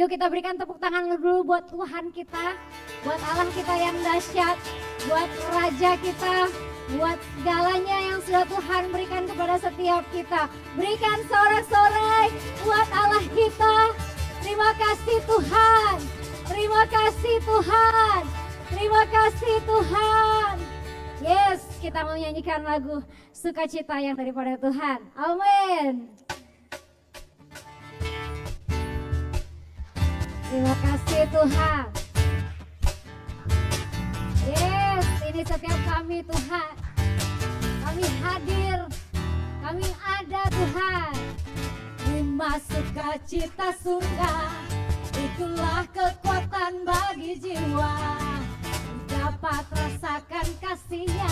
Yuk kita berikan tepuk tangan dulu buat Tuhan kita, buat Allah kita yang dahsyat, buat Raja kita, buat segalanya yang sudah Tuhan berikan kepada setiap kita. Berikan sorak-sorai buat Allah kita. Terima kasih Tuhan, terima kasih Tuhan, terima kasih Tuhan. Yes, kita mau nyanyikan lagu Sukacita yang daripada Tuhan. Amin. Terima kasih Tuhan. Yes, ini setiap kami Tuhan. Kami hadir, kami ada Tuhan. Terima sukacita surga, itulah kekuatan bagi jiwa. Dapat rasakan kasihnya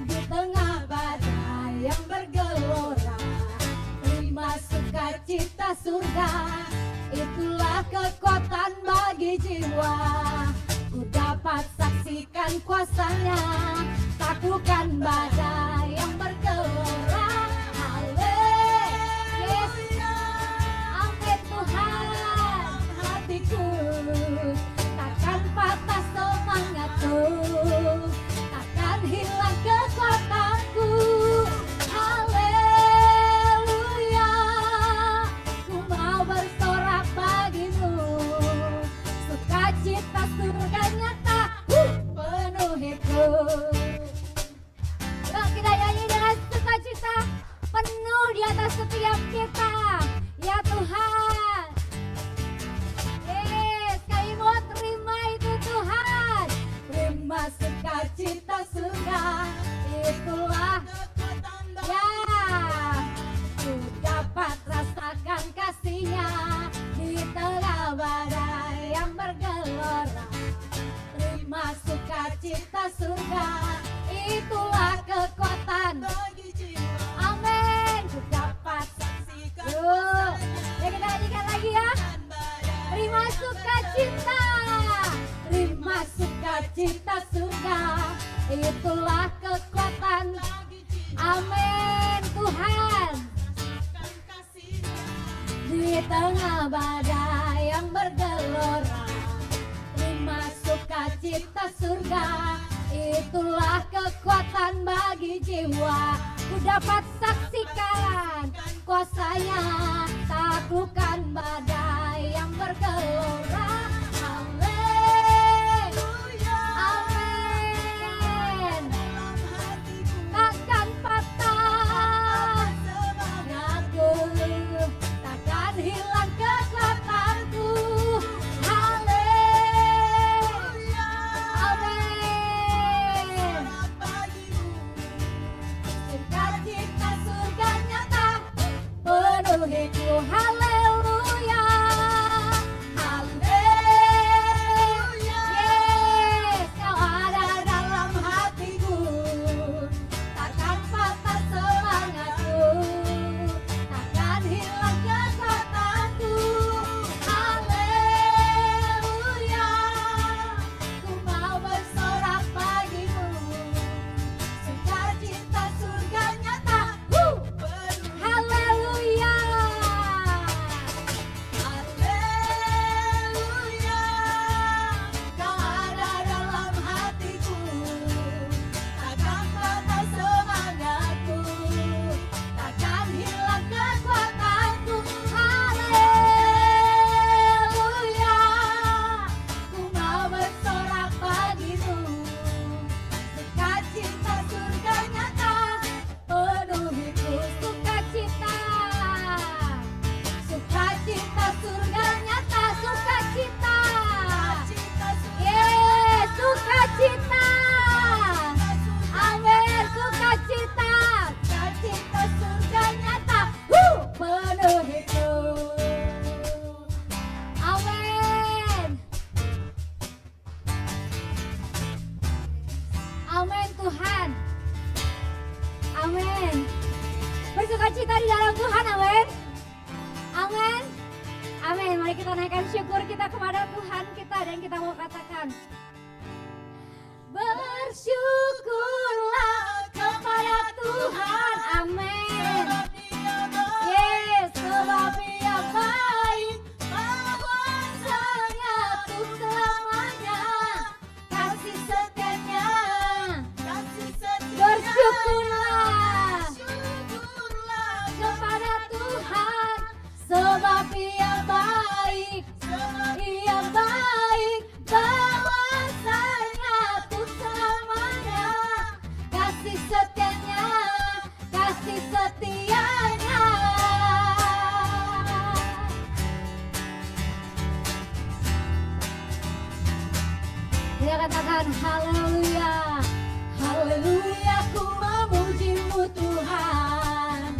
di tengah badai yang bergelora. Terima sukacita surga, itulah kekuatan bagi jiwa. Ku dapat saksikan kuasanya, taklukkan badai yang bergelora. Haleluya, amin Tuhan. Hatiku takkan patah semangatku, takkan hilang kekuatanku. Haleluya, ku mau bersorak bagimu. Sukacita surga nyata penuhiku. Yuk kita nyanyi dengan sukacita penuh di atas setiap kita. Ya Tuhan. Yes, kami mau terima itu Tuhan. Terima sukacita surga, itulah ya. Ku dapat rasakan kasihnya di tengah badai yang bergelora. Terima sukacita surga, itulah kekuatan bagi jiwa. Amin. Ku dapat saksikan. Ya kita nyanyikan lagi ya. Terima sukacita, terima sukacita surga, itulah kekuatan. Amin Tuhan. Di tengah badai yang bergelora, terima sukacita surga, itulah kekuatan bagi jiwa. Ku dapat saksikan kuasanya, taklukkan badai yang bergelora. Haleluya, amin. Takkan patah semangatku, takkan hilang kekuatanku. Haleluya, amin. Sukacita surga nyata penuhiku. Haleluya, haleluya. Yes, kau ada dalam hatiku, takkan patah semangatku, takkan hilang kekuatanku. Haleluya, ku mau bersorak bagimu. Sukacita surga nyata. Haleluya, haleluya. Kau ada dalam hatiku, takkan patah semangatku, takkan hilang kekuatanku. Haleluya, ku mau bersorak bagimu. Sukacita surga nyata penuhiku. Sukacita, sukacita surga nyata. Sukacita, yes, sukacita. Amin, sukacita, sukacita surga nyata penuhiku. Amin, amin Tuhan. Amin. Bersukacita di dalam Tuhan, amin. Amin. Amin. Mari kita naikkan syukur kita kepada Tuhan kita dan kita mau katakan, bersyukurlah kepada Tuhan. Amin. Yes, sebab Dia baik, bahwa Dia katakan haleluya, haleluya ku memujimu Tuhan.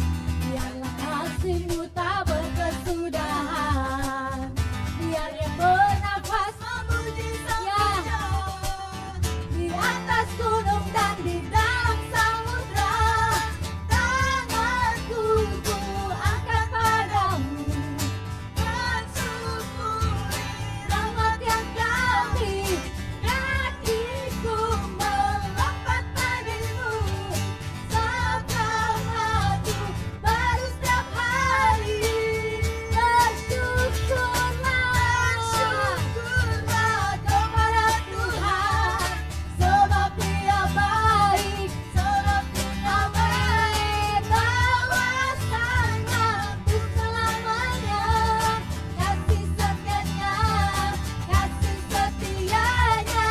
Biarlah kasih-Mu tak berkesudahan. Biar yang bernafas memuji Sang Raja di atas gunung dan di dalam samudra. Tanganku ku angkat padamu, mensyukuri rahmat yang Kau beri. Kakiku melompat bagimu, sebab hati baru setiap hari. Bersyukurlah kepada Tuhan, sebab Dia baik, sebab Dia baik. Bahwasanya untuk selamanya kasih setianya, kasih setianya.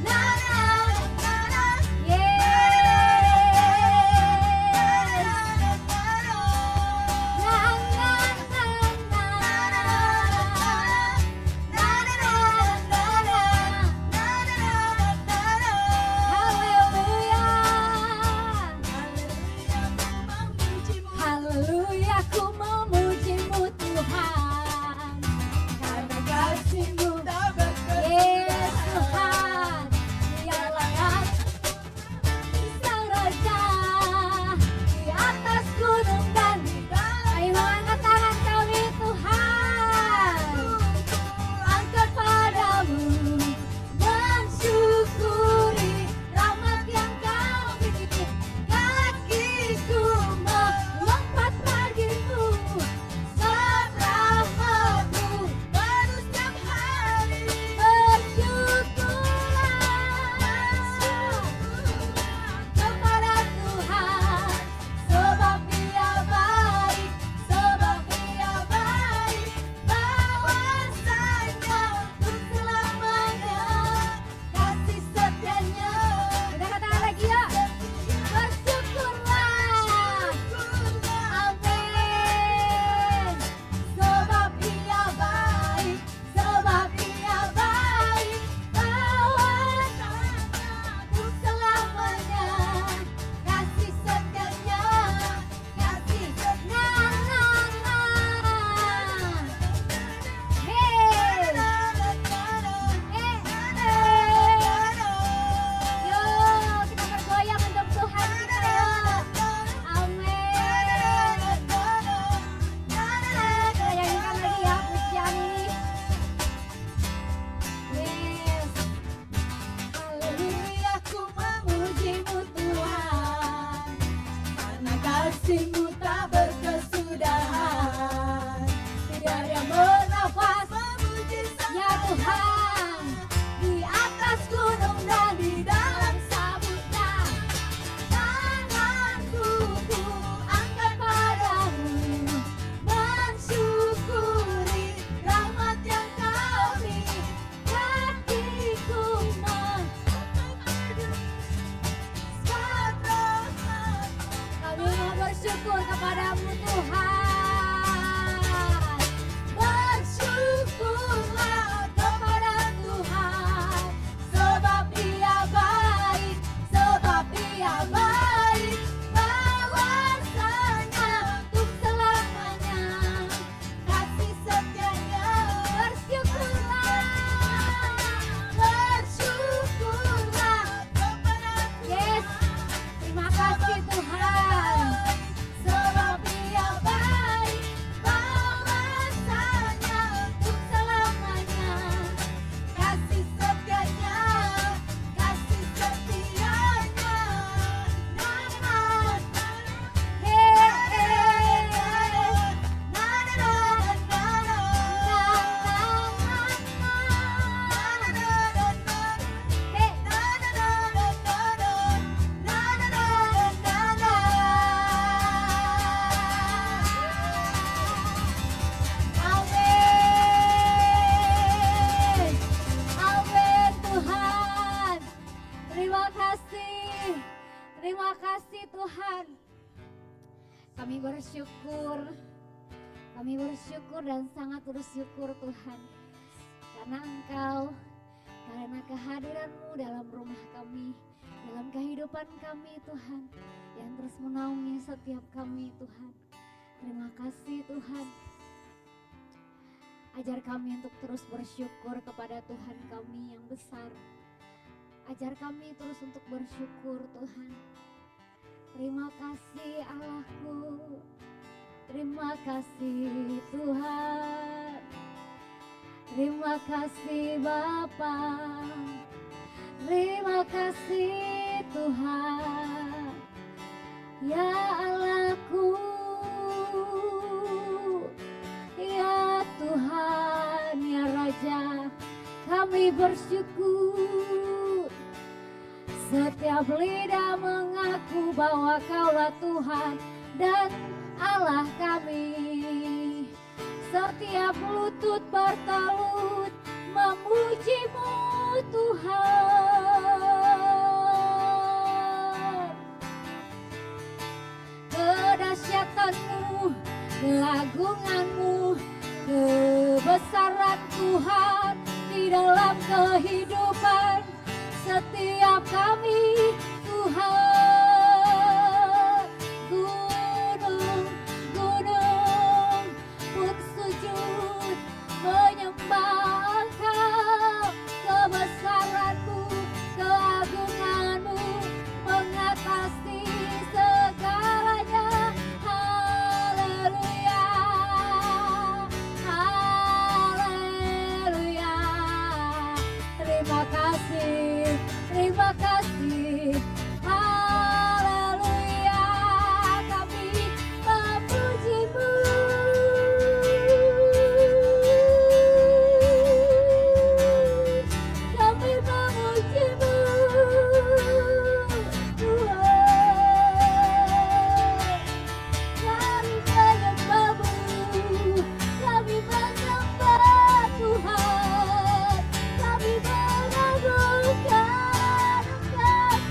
Na na na na, haleluya, ku memujimu Tuhan, karena kasih-Mu tak berkesudahan. Tuhan, biarlah kasih Sang Raja di atas gunung dan di dalam. Ayo angkat tangan kami Tuhan, angkat padamu, mensyukuri rahmat yang Kau beri. Kakiku melompat bagimu, sebab rahmat-Mu baru setiap hari. Bersyukurlah kepada Tuhan, sebab Dia baik, sebab Dia baik. Bahwasanya untuk selamanya kasih setianya. Udah katakan lagi ya. Bersyukurlah, amin. Sebab Dia baik, sebab Dia baik. Bahwasanya untuk selamanya kasih setianya, kasih setianya. Hey, yo kita bergoyang untuk Tuhan kita ya. Amin. Kita nyanyikan lagi ya pujian ini. Yes. Haleluya, ku memujimu Tuhan, karena kasih-Mu tak berkesudahan. Tidak ada bernafas memuji ya Tuhan, di atas gunung dan di dalam samudra. Tanganku ku angkat padamu, mensyukuri rahmat yang Kau beri. Kakiku kami mau bersyukur kepadamu Tuhan. Bersyukurlah kepada Tuhan, sebab Dia baik, sebab Dia baik. Bahwasanya untuk selamanya kasih setianya. Bersyukurlah kepada Tuhan. Yes, terima kasih Tuhan, sebab Dia baik. Bahwasanya untuk selamanya kasih setianya, kasih setianya. Na na na, hey, na na na na na, hey, amin, amin Tuhan. Terima kasih Tuhan. Kami bersyukur dan sangat bersyukur Tuhan, karena Engkau karena kehadiran-Mu dalam rumah kami, dalam kehidupan kami Tuhan, yang terus menaungi setiap kami Tuhan. Terima kasih Tuhan. Ajar kami untuk terus bersyukur kepada Tuhan kami yang besar. Ajar kami terus untuk bersyukur Tuhan. Terima kasih Allahku. Terima kasih Tuhan. Terima kasih Bapa. Terima kasih Tuhan. Ya Allahku. Ya Tuhan, ya Raja, kami bersyukur. Setiap lidah mengaku bahwa Kaulah Tuhan dan Allah kami. Setiap lutut bertelut memuji-Mu Tuhan. Kedahsyatan-Mu, keagungan-Mu, kebesaran Tuhan di dalam kehidupan setiap kami Tuhan. Gunung-gunung pun sujud menyembah Engkau. Kebesaran-Mu, keagungan-Mu mengatasi segalanya. Haleluya, haleluya. Terima kasih, terima kasih. Haleluya, kami memuji-Mu. Kami memuji-Mu Tuhan. Kami menyembah-Mu, kami menyembah Tuhan. Kami mengagungkan Engkau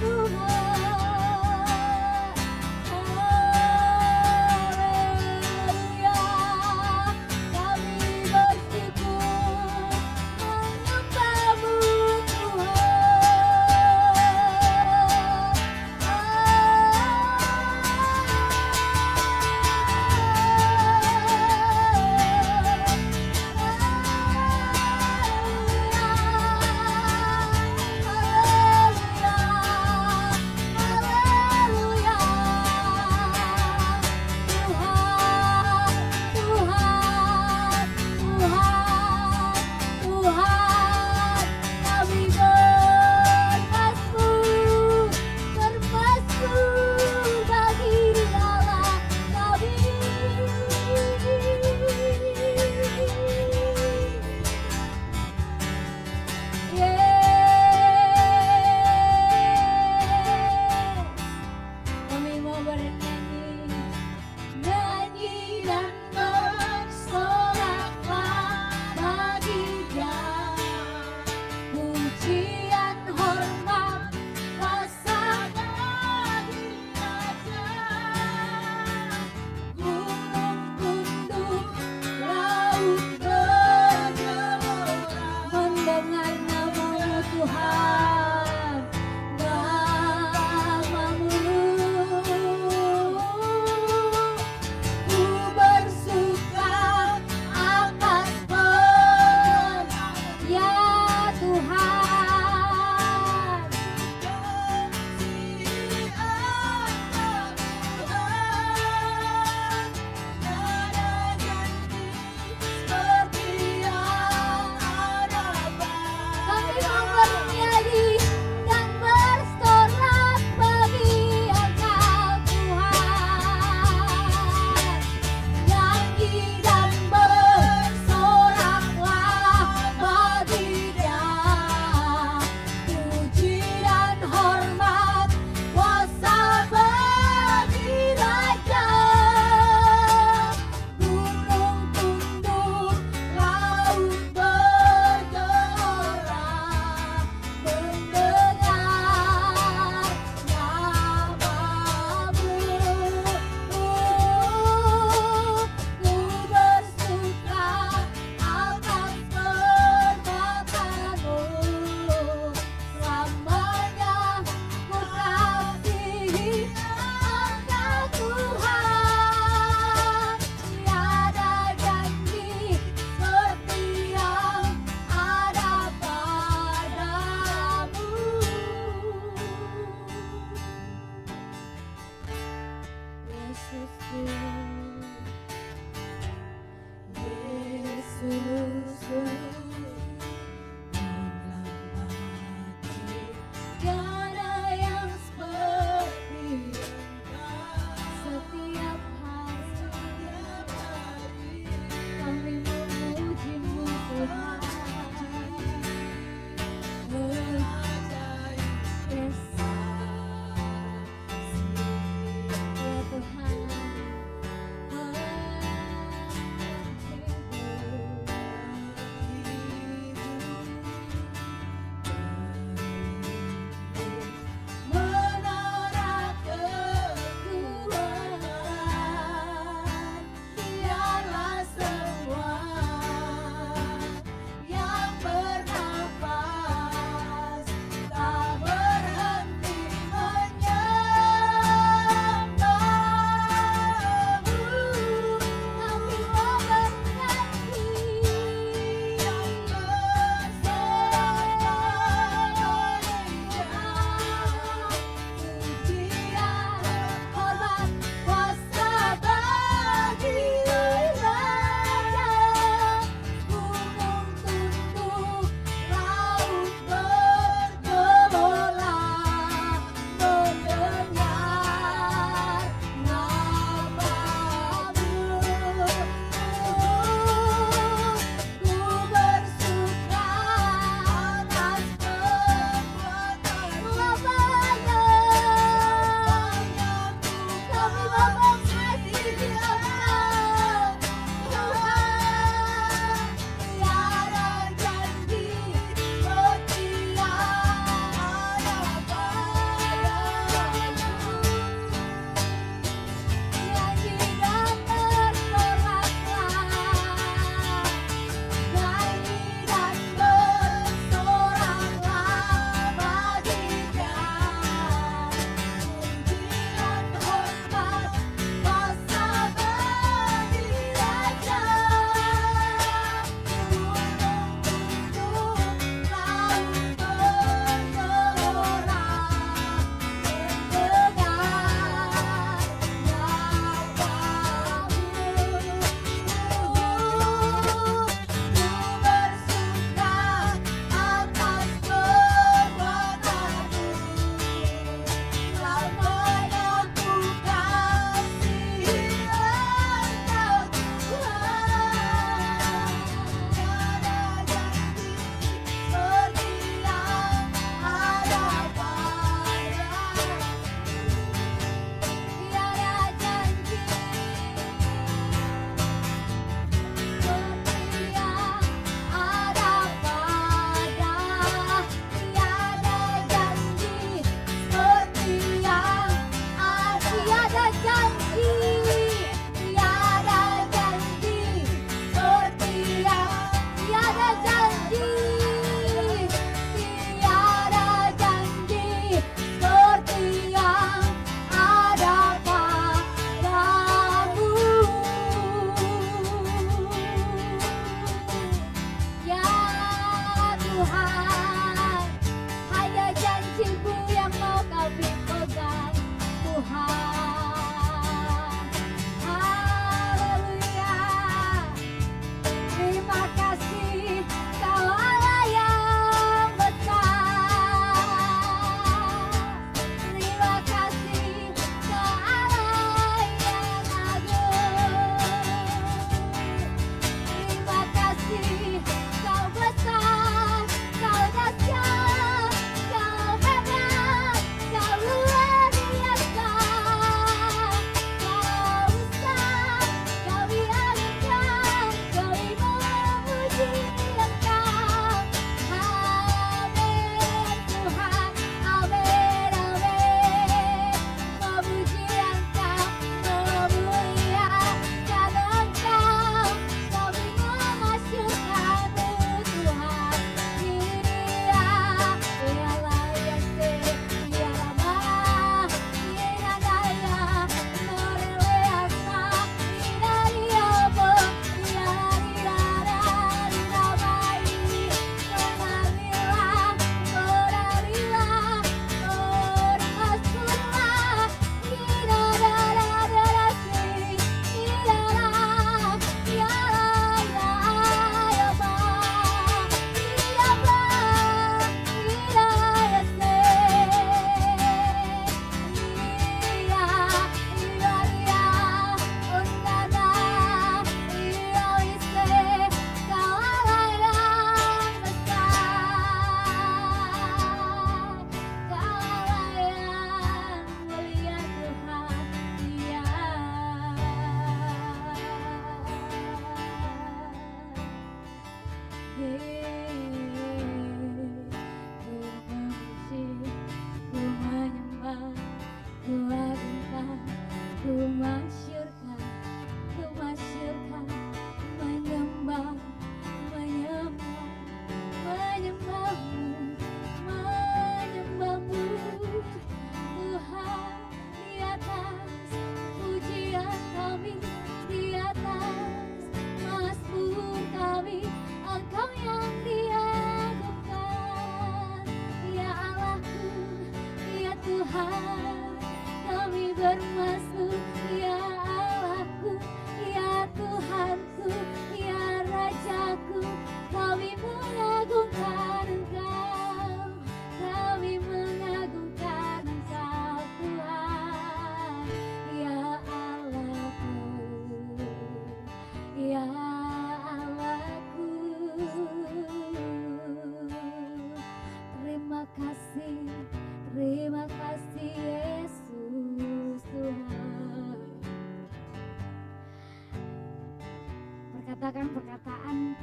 Katakan perkataan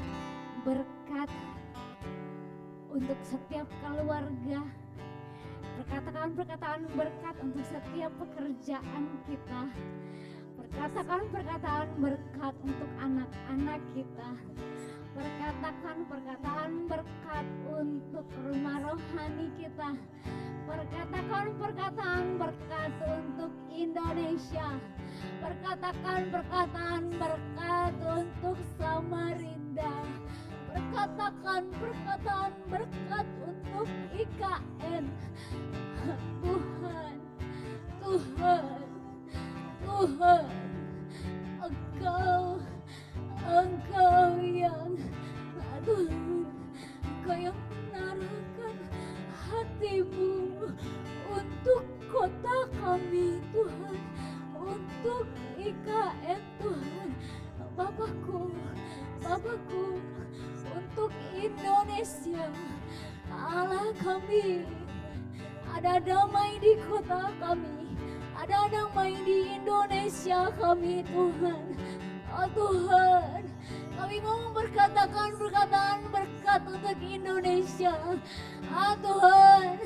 berkat untuk setiap keluarga. Perkatakan perkataan berkat untuk setiap pekerjaan kita. Perkatakan perkataan berkat untuk anak-anak kita. Perkatakan perkataan berkat untuk rumah rohani kita. Perkatakan perkataan berkat untuk Indonesia. Perkatakan perkataan berkat untuk Samarinda. Perkatakan perkataan berkat untuk IKN. Tuhan, Tuhan, Tuhan, Engkau yang Tuhan, Engkau yang menaruhkan hatimu untuk kota kami Tuhan, untuk IKN Tuhan, Bapakku, untuk Indonesia, Allah kami, ada damai di kota kami, ada damai di Indonesia kami Tuhan. Oh Tuhan, kami mau berkatakan perkataan berkat untuk Indonesia. Ah Tuhan,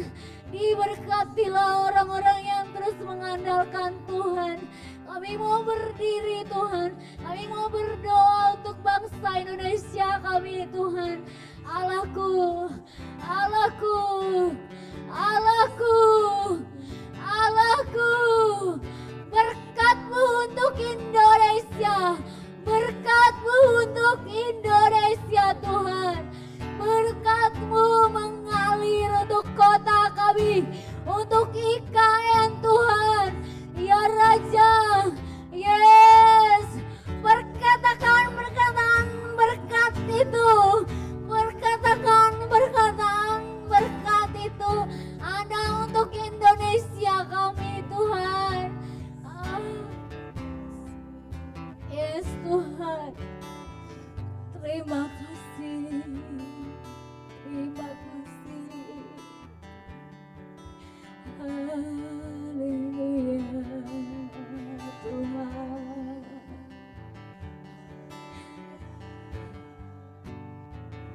diberkatilah orang-orang yang terus mengandalkan Tuhan. Kami mau berdiri Tuhan, kami mau berdoa untuk bangsa Indonesia kami Tuhan. Allahku, Allahku, Allahku, Allahku, berkat-Mu untuk Indonesia, berkat-Mu untuk Indonesia Tuhan. Berkat-Mu mengalir untuk kota kami, untuk IKN Tuhan. Ya Raja, yes, perkatakan perkataan berkat itu, perkatakan perkataan berkat itu ada untuk Indonesia kami Tuhan. Yes Tuhan, terima kasih, terima kasih. Haleluya Tuhan.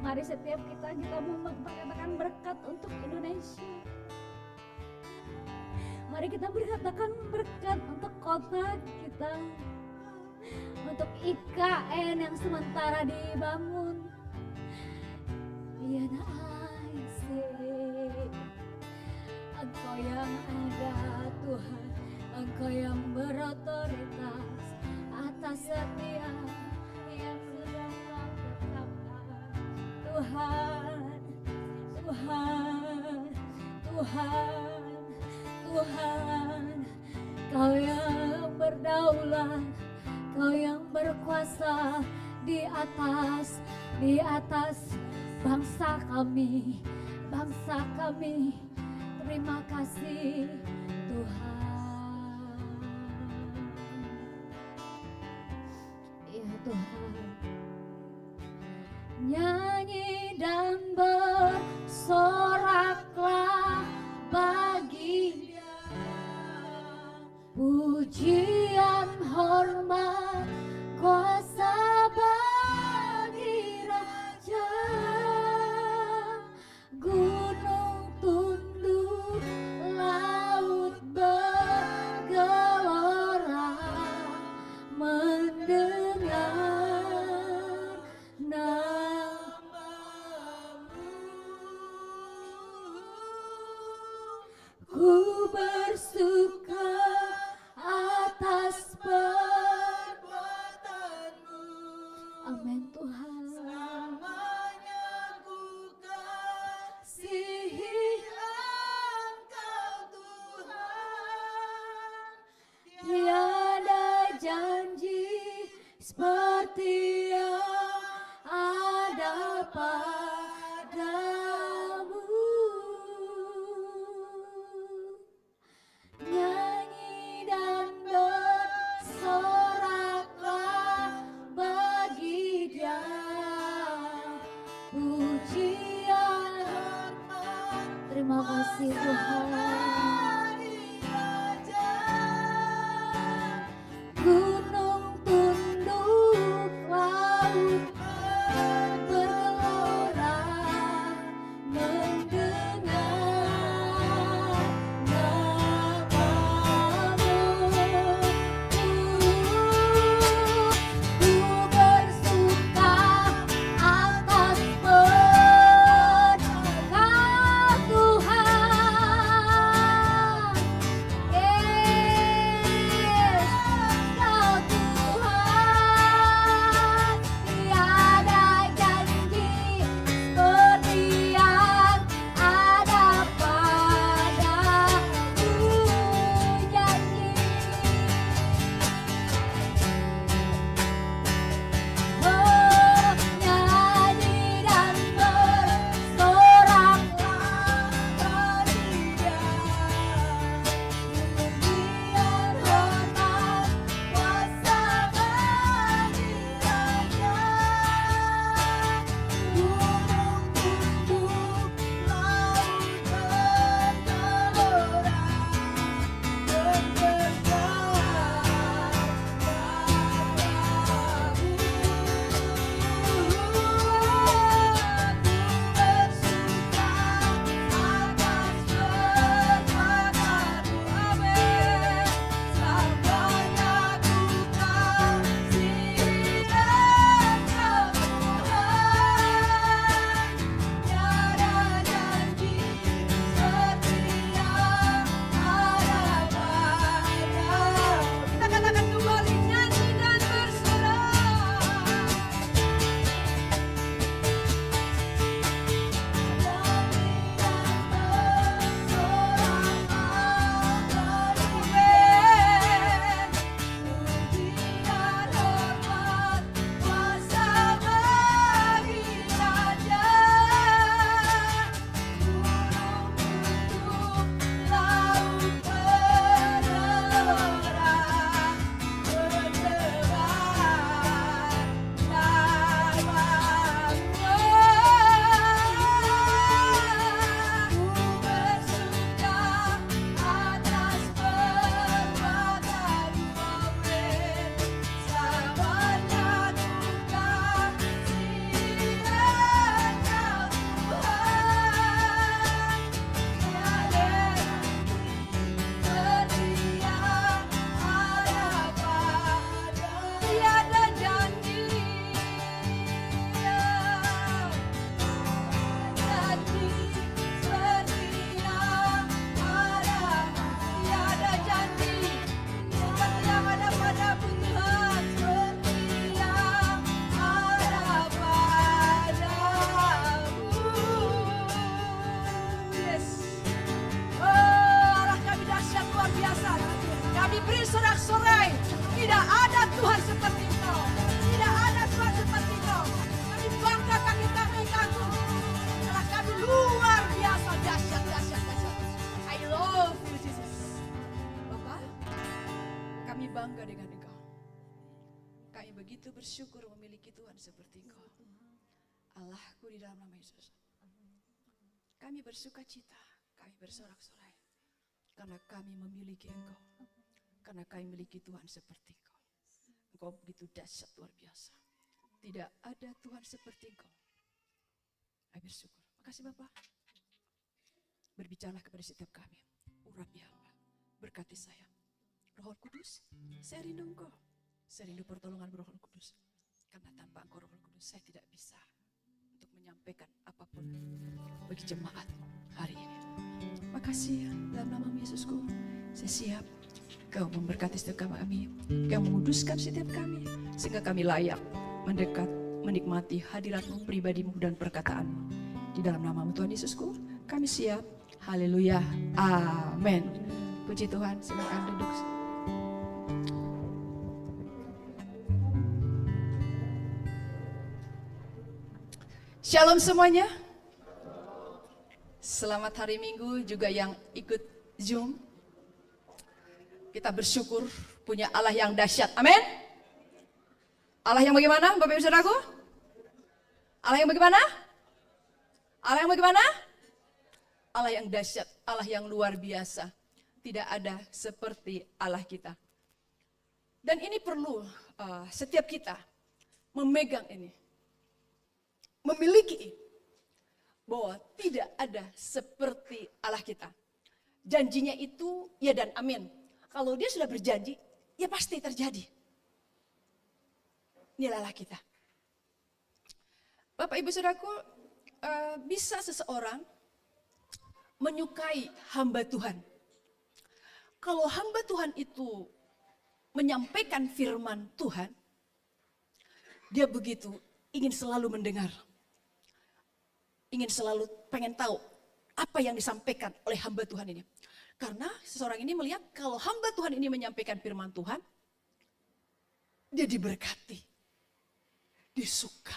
Mari setiap kita mau mengatakan berkat untuk Indonesia. Mari kita berkatakan berkat untuk kota kita, untuk IKN yang sementara dibangun. Biar Engkau yang ada Tuhan, Engkau yang berotoritas atas setiap yang sudah Kau tetapkan. Tuhan, Tuhan, Tuhan, Tuhan, Kau yang berdaulat, Kau yang berkuasa di atas bangsa kami. Terima kasih Tuhan. Ya Tuhan, nyanyi dan bersoraklah bagi Dia, pujian hormat kuasa bagi Raja. padamu. Nyanyi dan bersoraklah bagi Dia, pujian hormat. Terima kasih Tuhan. Gunung tunduk, laut bergelora, mendengar namamu. Ku bersuka atas berkat Tuhan. Yes, Kau Tuhan, tiada janji seperti yang ada padamu. Janji bernyanyi dan bersoraklah bagi Dia, pujian hormat kuasa bagi Raja. Gunung tunduk, laut bergelora, kita katakan kembali, nyanyi dan bersorak. Tiada janji seperti yang ada, tiada janji seperti yang ada padamu Tuhan, seperti yang ada padamu. Yes. Oh, Allah kami dahsyat luar biasa. Kami beri sorak-sorai. Tidak ada Tuhan seperti Engkau. Tidak ada Tuhan seperti Engkau. Kami bangga, kami kagum. Allah kami luar biasa, dahsyat, dahsyat, dahsyat. I love you Jesus. Bapak, kami bangga dengan Engkau. Kami begitu bersyukur memiliki Tuhan seperti Engkau. Allahku di dalam nama Yesus. Kami bersuka cita, kami bersorak-sorai. Karena kami memiliki Engkau. Karena kami memiliki Tuhan seperti Engkau. Engkau begitu dahsyat luar biasa. Tidak ada Tuhan seperti Engkau. Kami bersyukur. Makasih Bapak. Berbicaralah kepada setiap kami. Urapi hamba. Berkati saya. Roh Kudus, saya rindu Engkau. Saya rindu pertolongan Roh Kudus. Karena tanpa Engkau Roh Kudus, saya tidak bisa untuk menyampaikan apapun bagi jemaat hari ini. Makasih dalam nama Yesusku. Saya siap. Kau memberkati setiap kami, Kau menguduskan setiap kami, sehingga kami layak mendekat, menikmati hadirat-Mu, pribadi-Mu, dan perkataan-Mu. Di dalam nama-Mu Tuhan Yesusku, kami siap. Haleluya, amin. Puji Tuhan, silakan duduk. Shalom semuanya. Selamat hari Minggu juga yang ikut Zoom. Kita bersyukur punya Allah yang dahsyat. Amin. Allah yang bagaimana, Bapak Ibu Saudaraku? Allah yang bagaimana? Allah yang bagaimana? Allah yang dahsyat, Allah yang luar biasa. Tidak ada seperti Allah kita. Dan ini perlu setiap kita memegang ini. Memiliki bahwa tidak ada seperti Allah kita. Janjinya itu ya dan amin. Kalau dia sudah berjanji, ya pasti terjadi. Inilah Allah kita. Bapak Ibu Saudaraku, bisa seseorang menyukai hamba Tuhan. Kalau hamba Tuhan itu menyampaikan firman Tuhan, dia begitu ingin selalu mendengar. Ingin selalu pengen tahu apa yang disampaikan oleh hamba Tuhan ini. Karena seseorang ini melihat kalau hamba Tuhan ini menyampaikan firman Tuhan, dia diberkati, disuka.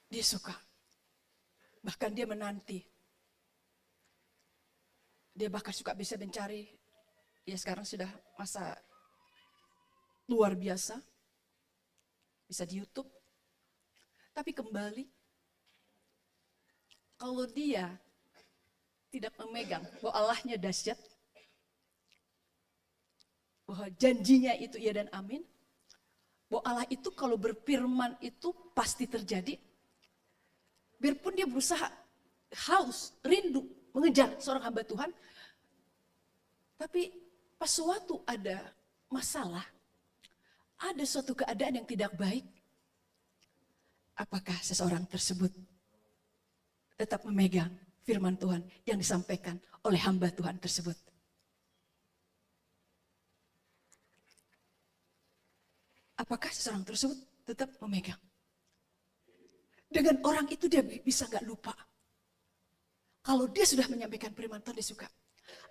Dia suka, bahkan dia menanti. Dia bahkan suka bisa mencari, ya sekarang sudah masa luar biasa, bisa di YouTube. Tapi kembali, kalau dia tidak memegang bahwa Allahnya dahsyat, bahwa janjinya itu iya dan amin, bahwa Allah itu kalau berfirman itu pasti terjadi, biarpun dia berusaha, haus, rindu, mengejar seorang hamba Tuhan, tapi pas suatu ada masalah, ada suatu keadaan yang tidak baik, apakah seseorang tersebut tetap memegang firman Tuhan yang disampaikan oleh hamba Tuhan tersebut? Apakah seseorang tersebut tetap memegang? Dengan orang itu dia bisa gak lupa. Kalau dia sudah menyampaikan firman Tuhan, dia suka.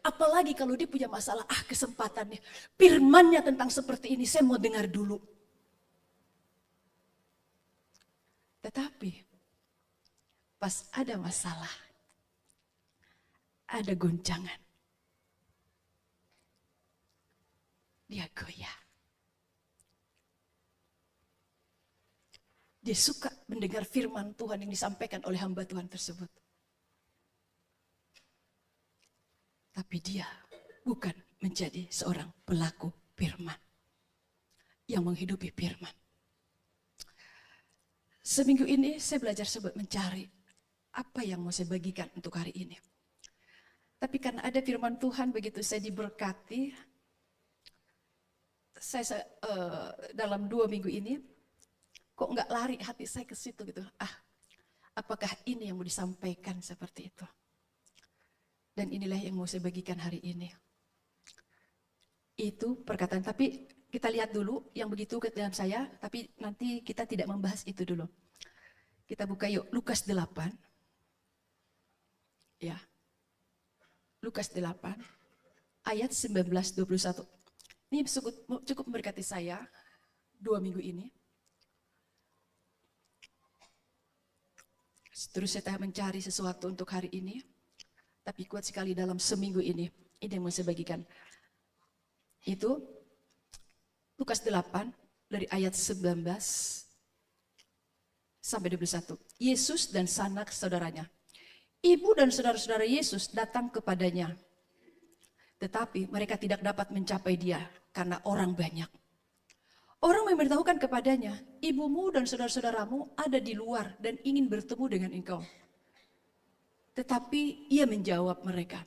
Apalagi kalau dia punya masalah, kesempatannya. Firmannya tentang seperti ini, saya mau dengar dulu. Tetapi, pas ada masalah, ada goncangan, dia goyah. Dia suka mendengar firman Tuhan yang disampaikan oleh hamba Tuhan tersebut. Tapi dia bukan menjadi seorang pelaku firman yang menghidupi firman. Seminggu ini saya belajar mencari apa yang mau saya bagikan untuk hari ini. Tapi karena ada firman Tuhan, begitu saya diberkati, saya dalam 2 minggu ini kok nggak lari hati saya ke situ gitu. Apakah ini yang mau disampaikan seperti itu? Dan inilah yang mau saya bagikan hari ini. Itu perkataan, tapi kita lihat dulu yang begitu ke dalam saya, tapi nanti kita tidak membahas itu dulu. Kita buka yuk, Lukas 8. Ya. Lukas 8, ayat 19-21. Ini cukup memberkati saya 2 minggu ini. Terus saya mencari sesuatu untuk hari ini. Tapi kuat sekali dalam seminggu ini. Ini yang mau saya bagikan. Itu Lukas 8 dari ayat 19 sampai 21. Yesus dan sanak saudaranya. Ibu dan saudara-saudara Yesus datang kepadanya. Tetapi mereka tidak dapat mencapai dia karena orang banyak. Orang memberitahukan kepadanya, ibumu dan saudara-saudaramu ada di luar dan ingin bertemu dengan engkau. Tetapi ia menjawab mereka.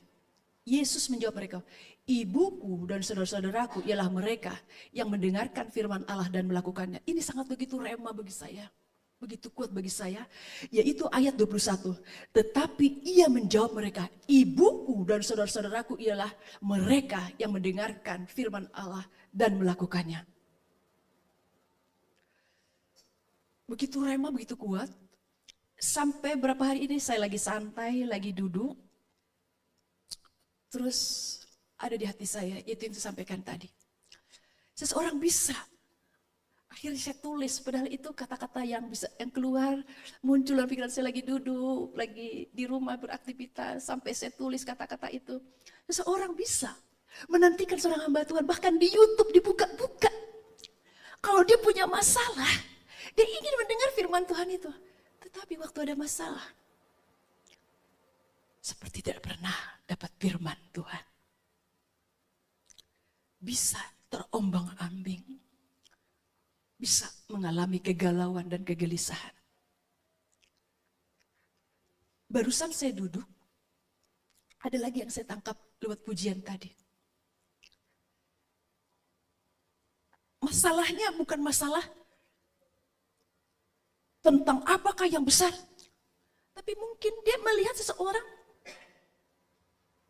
Yesus menjawab mereka, ibuku dan saudara-saudaraku ialah mereka yang mendengarkan firman Allah dan melakukannya. Ini sangat begitu rema bagi saya. Begitu kuat bagi saya. Yaitu ayat 21. Tetapi ia menjawab mereka, ibuku dan saudara-saudaraku ialah mereka yang mendengarkan firman Allah dan melakukannya. Begitu rema, begitu kuat. Sampai berapa hari ini saya lagi santai, lagi duduk. Terus ada di hati saya, itu yang saya sampaikan tadi. Seseorang bisa Akhirnya saya tulis, padahal itu kata-kata yang bisa yang keluar, muncul dalam pikiran saya lagi duduk, lagi di rumah beraktivitas, sampai saya tulis kata-kata itu. Seseorang bisa menantikan seorang hamba Tuhan, bahkan di YouTube dibuka-buka. Kalau dia punya masalah, dia ingin mendengar firman Tuhan itu. Tetapi waktu ada masalah, seperti tidak pernah dapat firman Tuhan. Bisa terombang-ambing. Bisa mengalami kegalauan dan kegelisahan. Barusan saya duduk, ada lagi yang saya tangkap lewat pujian tadi. Masalahnya bukan masalah tentang apakah yang besar, tapi mungkin dia melihat seseorang,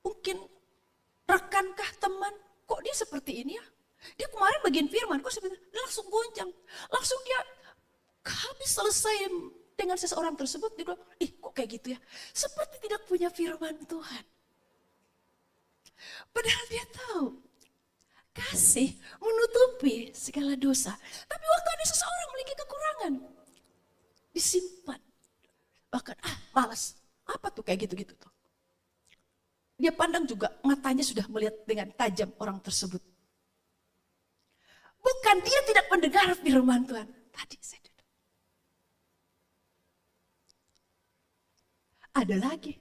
mungkin rekankah teman, kok dia seperti ini ya? Dia kemarin bagian firman, kok seperti dia langsung goncang. Langsung dia habis selesai dengan seseorang tersebut, dia bilang, kok kayak gitu ya? Seperti tidak punya firman Tuhan. Padahal dia tahu, kasih menutupi segala dosa. Tapi waktu ada seseorang memiliki kekurangan, disimpan. Bahkan, malas. Apa tuh kayak gitu-gitu tuh? Dia pandang juga, matanya sudah melihat dengan tajam orang tersebut. Bukan dia tidak mendengar firman Tuhan. Tadi saya duduk. Ada lagi.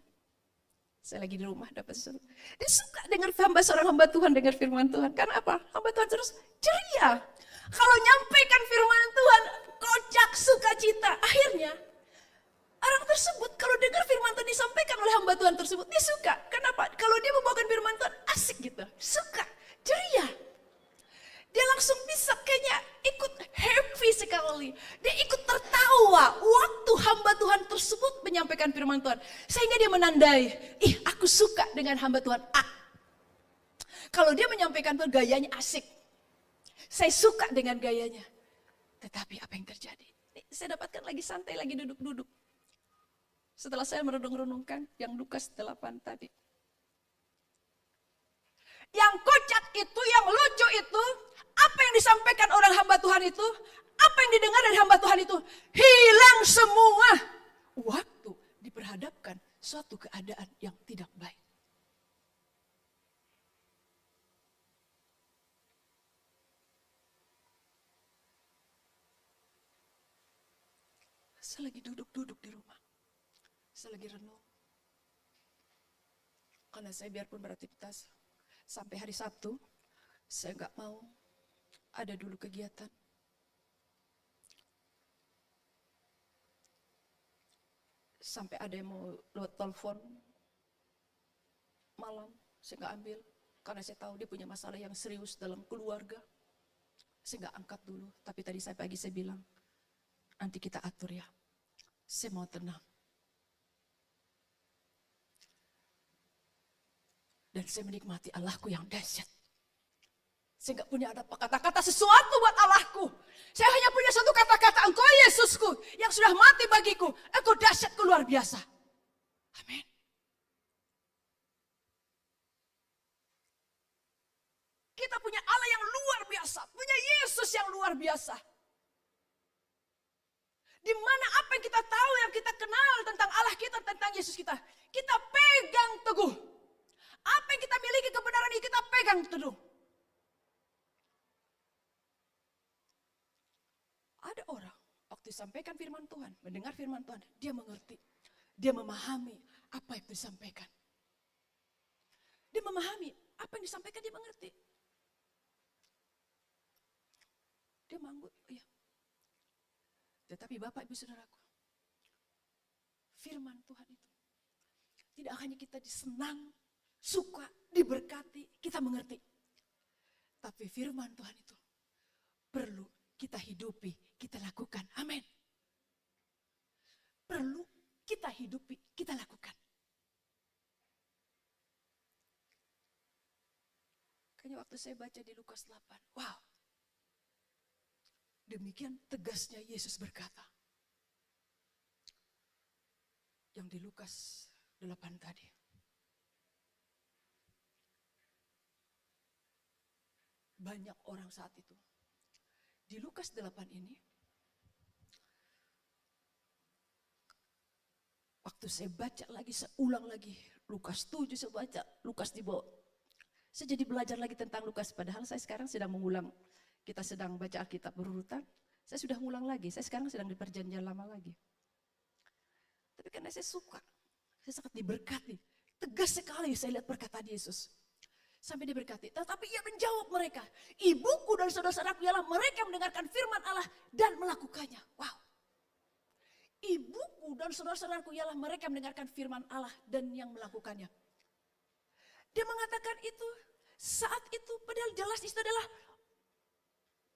Saya lagi di rumah dapat sesuatu. Dia suka dengar seorang hamba Tuhan dengar firman Tuhan. Karena apa? Hamba Tuhan terus ceria. Kalau nyampaikan firman Tuhan, kocak, sukacita. Akhirnya, orang tersebut kalau dengar firman Tuhan disampaikan oleh hamba Tuhan tersebut, dia suka. Kenapa? Kalau dia membawakan firman Tuhan, asik gitu. Suka, ceria. Dia langsung bisa kayaknya ikut happy sekali. Dia ikut tertawa waktu hamba Tuhan tersebut menyampaikan firman Tuhan. Sehingga dia menandai, aku suka dengan hamba Tuhan A. Kalau dia menyampaikan Tuhan gayanya asik. Saya suka dengan gayanya. Tetapi apa yang terjadi? Saya dapatkan lagi santai, lagi duduk-duduk. Setelah saya merenung-renungkan yang Lukas 8 tadi. Yang kocak itu, yang lucu itu, apa yang disampaikan orang hamba Tuhan itu, apa yang didengar dari hamba Tuhan itu, hilang semua. Waktu diperhadapkan suatu keadaan yang tidak baik. Saya lagi duduk-duduk di rumah. Saya lagi renung. Karena saya biarpun beraktivitas, sampai hari Sabtu, saya nggak mau ada dulu kegiatan. Sampai ada yang mau lewat telepon malam, saya nggak ambil. Karena saya tahu dia punya masalah yang serius dalam keluarga. Saya nggak angkat dulu. Tapi tadi pagi saya bilang, nanti kita atur ya. Saya mau tenang. Dan saya menikmati Allahku yang dahsyat. Saya nggak punya ada kata-kata sesuatu buat Allahku. Saya hanya punya satu kata-kata, Engkau Yesusku yang sudah mati bagiku. Engkau dahsyatku luar biasa. Amin. Kita punya Allah yang luar biasa. Punya Yesus yang luar biasa. Di mana apa yang kita tahu, yang kita kenal tentang Allah kita, tentang Yesus kita. Kita pegang teguh. Apa yang kita miliki, kebenaran ini kita pegang teguh. Ada orang, waktu disampaikan firman Tuhan, mendengar firman Tuhan, dia mengerti. Dia memahami apa yang disampaikan. Dia memahami apa yang disampaikan, dia mengerti. Dia manggut, iya. Tetapi Bapak Ibu Saudaraku, firman Tuhan itu tidak hanya kita disenang, suka, diberkati, kita mengerti. Tapi firman Tuhan itu perlu kita hidupi, kita lakukan. Amin. Perlu kita hidupi, kita lakukan. Kayaknya waktu saya baca di Lukas 8, wow. Demikian tegasnya Yesus berkata. Yang di Lukas 8 tadi. Banyak orang saat itu Di Lukas 8 ini, waktu saya baca lagi, saya ulang lagi. Lukas 7 saya baca, Lukas di bawah. Saya jadi belajar lagi tentang Lukas, padahal saya sekarang sedang mengulang. Kita sedang baca Alkitab berurutan, saya sudah mengulang lagi. Saya sekarang sedang di perjanjian lama lagi. Tapi karena saya suka, saya sangat diberkati. Tegas sekali saya lihat perkataan Yesus. Sampai dia berkati, tetapi ia menjawab mereka, ibuku dan saudara-saudaraku ialah mereka yang mendengarkan firman Allah dan melakukannya. Wow. Ibuku dan saudara-saudaraku ialah mereka yang mendengarkan firman Allah dan yang melakukannya. Dia mengatakan itu saat itu, padahal jelas itu adalah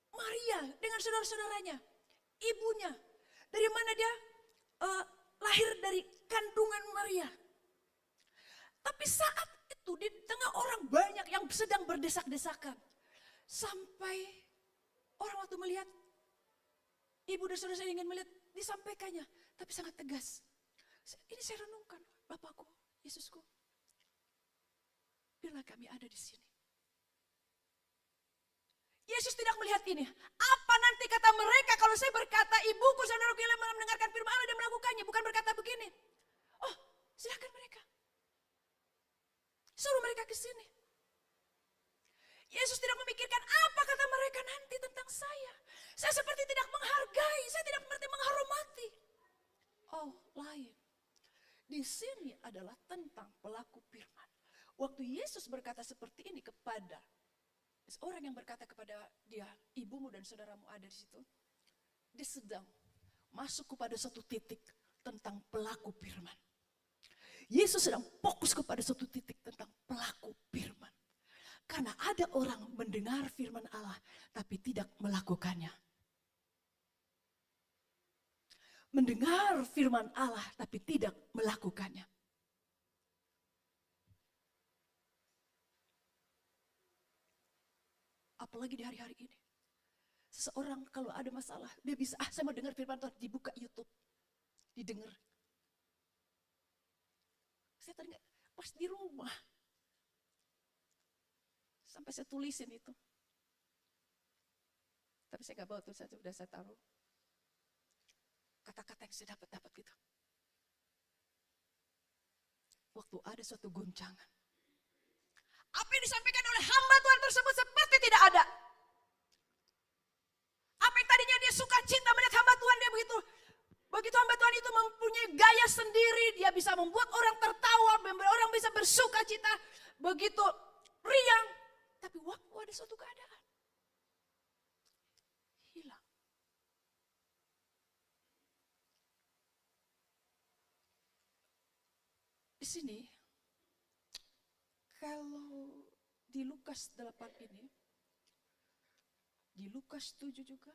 Maria dengan saudara-saudaranya, ibunya. Dari mana dia lahir, dari kandungan Maria. Tapi saat itu di tengah orang banyak yang sedang berdesak-desakan. Sampai orang waktu melihat, ibu dan saudara saya ingin melihat, disampaikannya. Tapi sangat tegas. Ini saya renungkan, Bapakku, Yesusku. Biarlah kami ada di sini. Yesus tidak melihat ini. Apa nanti kata mereka kalau saya berkata, ibuku, saudaraku yang mendengarkan firman Allah dan melakukannya. Bukan berkata begini. Oh, silakan mereka. Suruh mereka ke sini. Yesus tidak memikirkan apa kata mereka nanti tentang saya. Saya seperti tidak menghargai, saya tidak seperti menghormati. Oh, lain. Di sini adalah tentang pelaku firman. Waktu Yesus berkata seperti ini kepada orang yang berkata kepada dia, ibumu dan saudaramu ada di situ. Dia sedang masuk kepada satu titik tentang pelaku firman. Yesus sedang fokus kepada suatu titik tentang pelaku firman. Karena ada orang mendengar firman Allah tapi tidak melakukannya. Mendengar firman Allah tapi tidak melakukannya. Apalagi di hari-hari ini. Seseorang kalau ada masalah, dia bisa, saya mau dengar firman Tuhan, dibuka YouTube. Didengar. Saya teringat pas di rumah. Sampai saya tulisin itu. Tapi saya gak bawa tuh, sudah saya taruh. Kata-kata yang saya dapat gitu. Waktu ada suatu goncangan. Apa yang disampaikan oleh hamba Tuhan tersebut seperti tidak ada. Apa yang tadinya dia suka cinta melihat hamba Tuhan, dia begitu hamba Tuhan itu mempunyai gaya sendiri, dia bisa membuat orang tertawa, orang bisa bersuka cita, begitu riang. Tapi waktu ada suatu keadaan, hilang. Di sini, kalau di Lukas 8 ini, di Lukas 7 juga,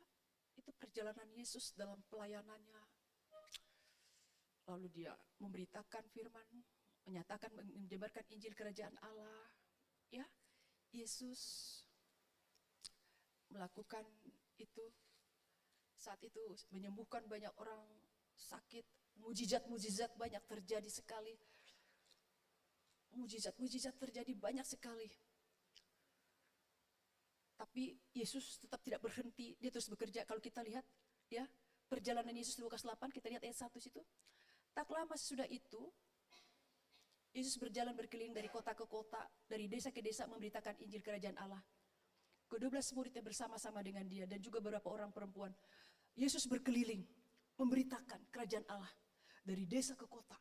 itu perjalanan Yesus dalam pelayanannya. Lalu dia memberitakan firman, menyatakan, menyebarkan Injil Kerajaan Allah. Ya, Yesus melakukan itu. Saat itu menyembuhkan banyak orang sakit. Mujizat-mujizat banyak terjadi sekali. Mujizat-mujizat terjadi banyak sekali. Tapi Yesus tetap tidak berhenti, dia terus bekerja. Kalau kita lihat ya, perjalanan Yesus di Lukas 8, kita lihat ayat 1 situ. Tak lama sesudah itu, Yesus berjalan berkeliling dari kota ke kota, dari desa ke desa memberitakan Injil Kerajaan Allah. Ke-12 muridnya bersama-sama dengan dia dan juga beberapa orang perempuan. Yesus berkeliling, memberitakan Kerajaan Allah dari desa ke kota.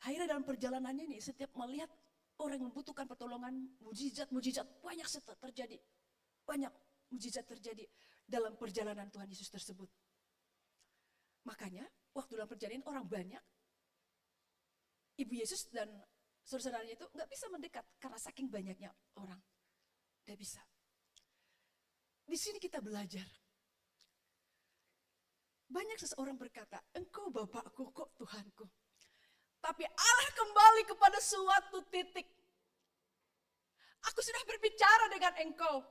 Akhirnya dalam perjalanannya ini, setiap melihat orang yang membutuhkan pertolongan, mujizat banyak terjadi. Banyak mujizat terjadi dalam perjalanan Tuhan Yesus tersebut. Makanya waktu dalam perjalanan orang banyak, Ibu Yesus dan saudara-saudaranya itu gak bisa mendekat karena saking banyaknya orang. Gak bisa. Di sini kita belajar. Banyak seseorang berkata, engkau Bapakku kok Tuhanku. Tapi Allah kembali kepada suatu titik. Aku sudah berbicara dengan engkau.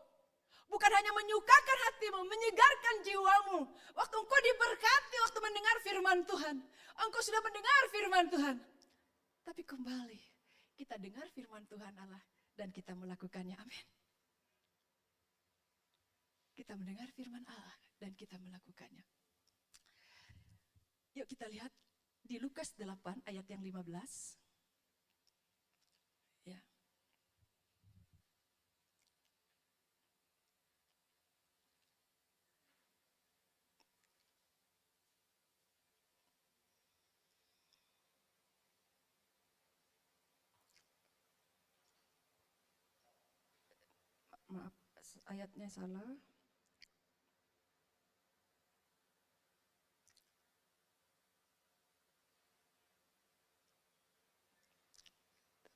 Bukan hanya menyukakan hatimu, menyegarkan jiwamu. Waktu engkau diberkati, waktu mendengar firman Tuhan. Engkau sudah mendengar firman Tuhan. Tapi kembali, kita dengar firman Tuhan Allah dan kita melakukannya. Amin. Kita mendengar firman Allah dan kita melakukannya. Yuk kita lihat di Lukas 8 ayat yang 15. Ya. Maaf, ayatnya salah.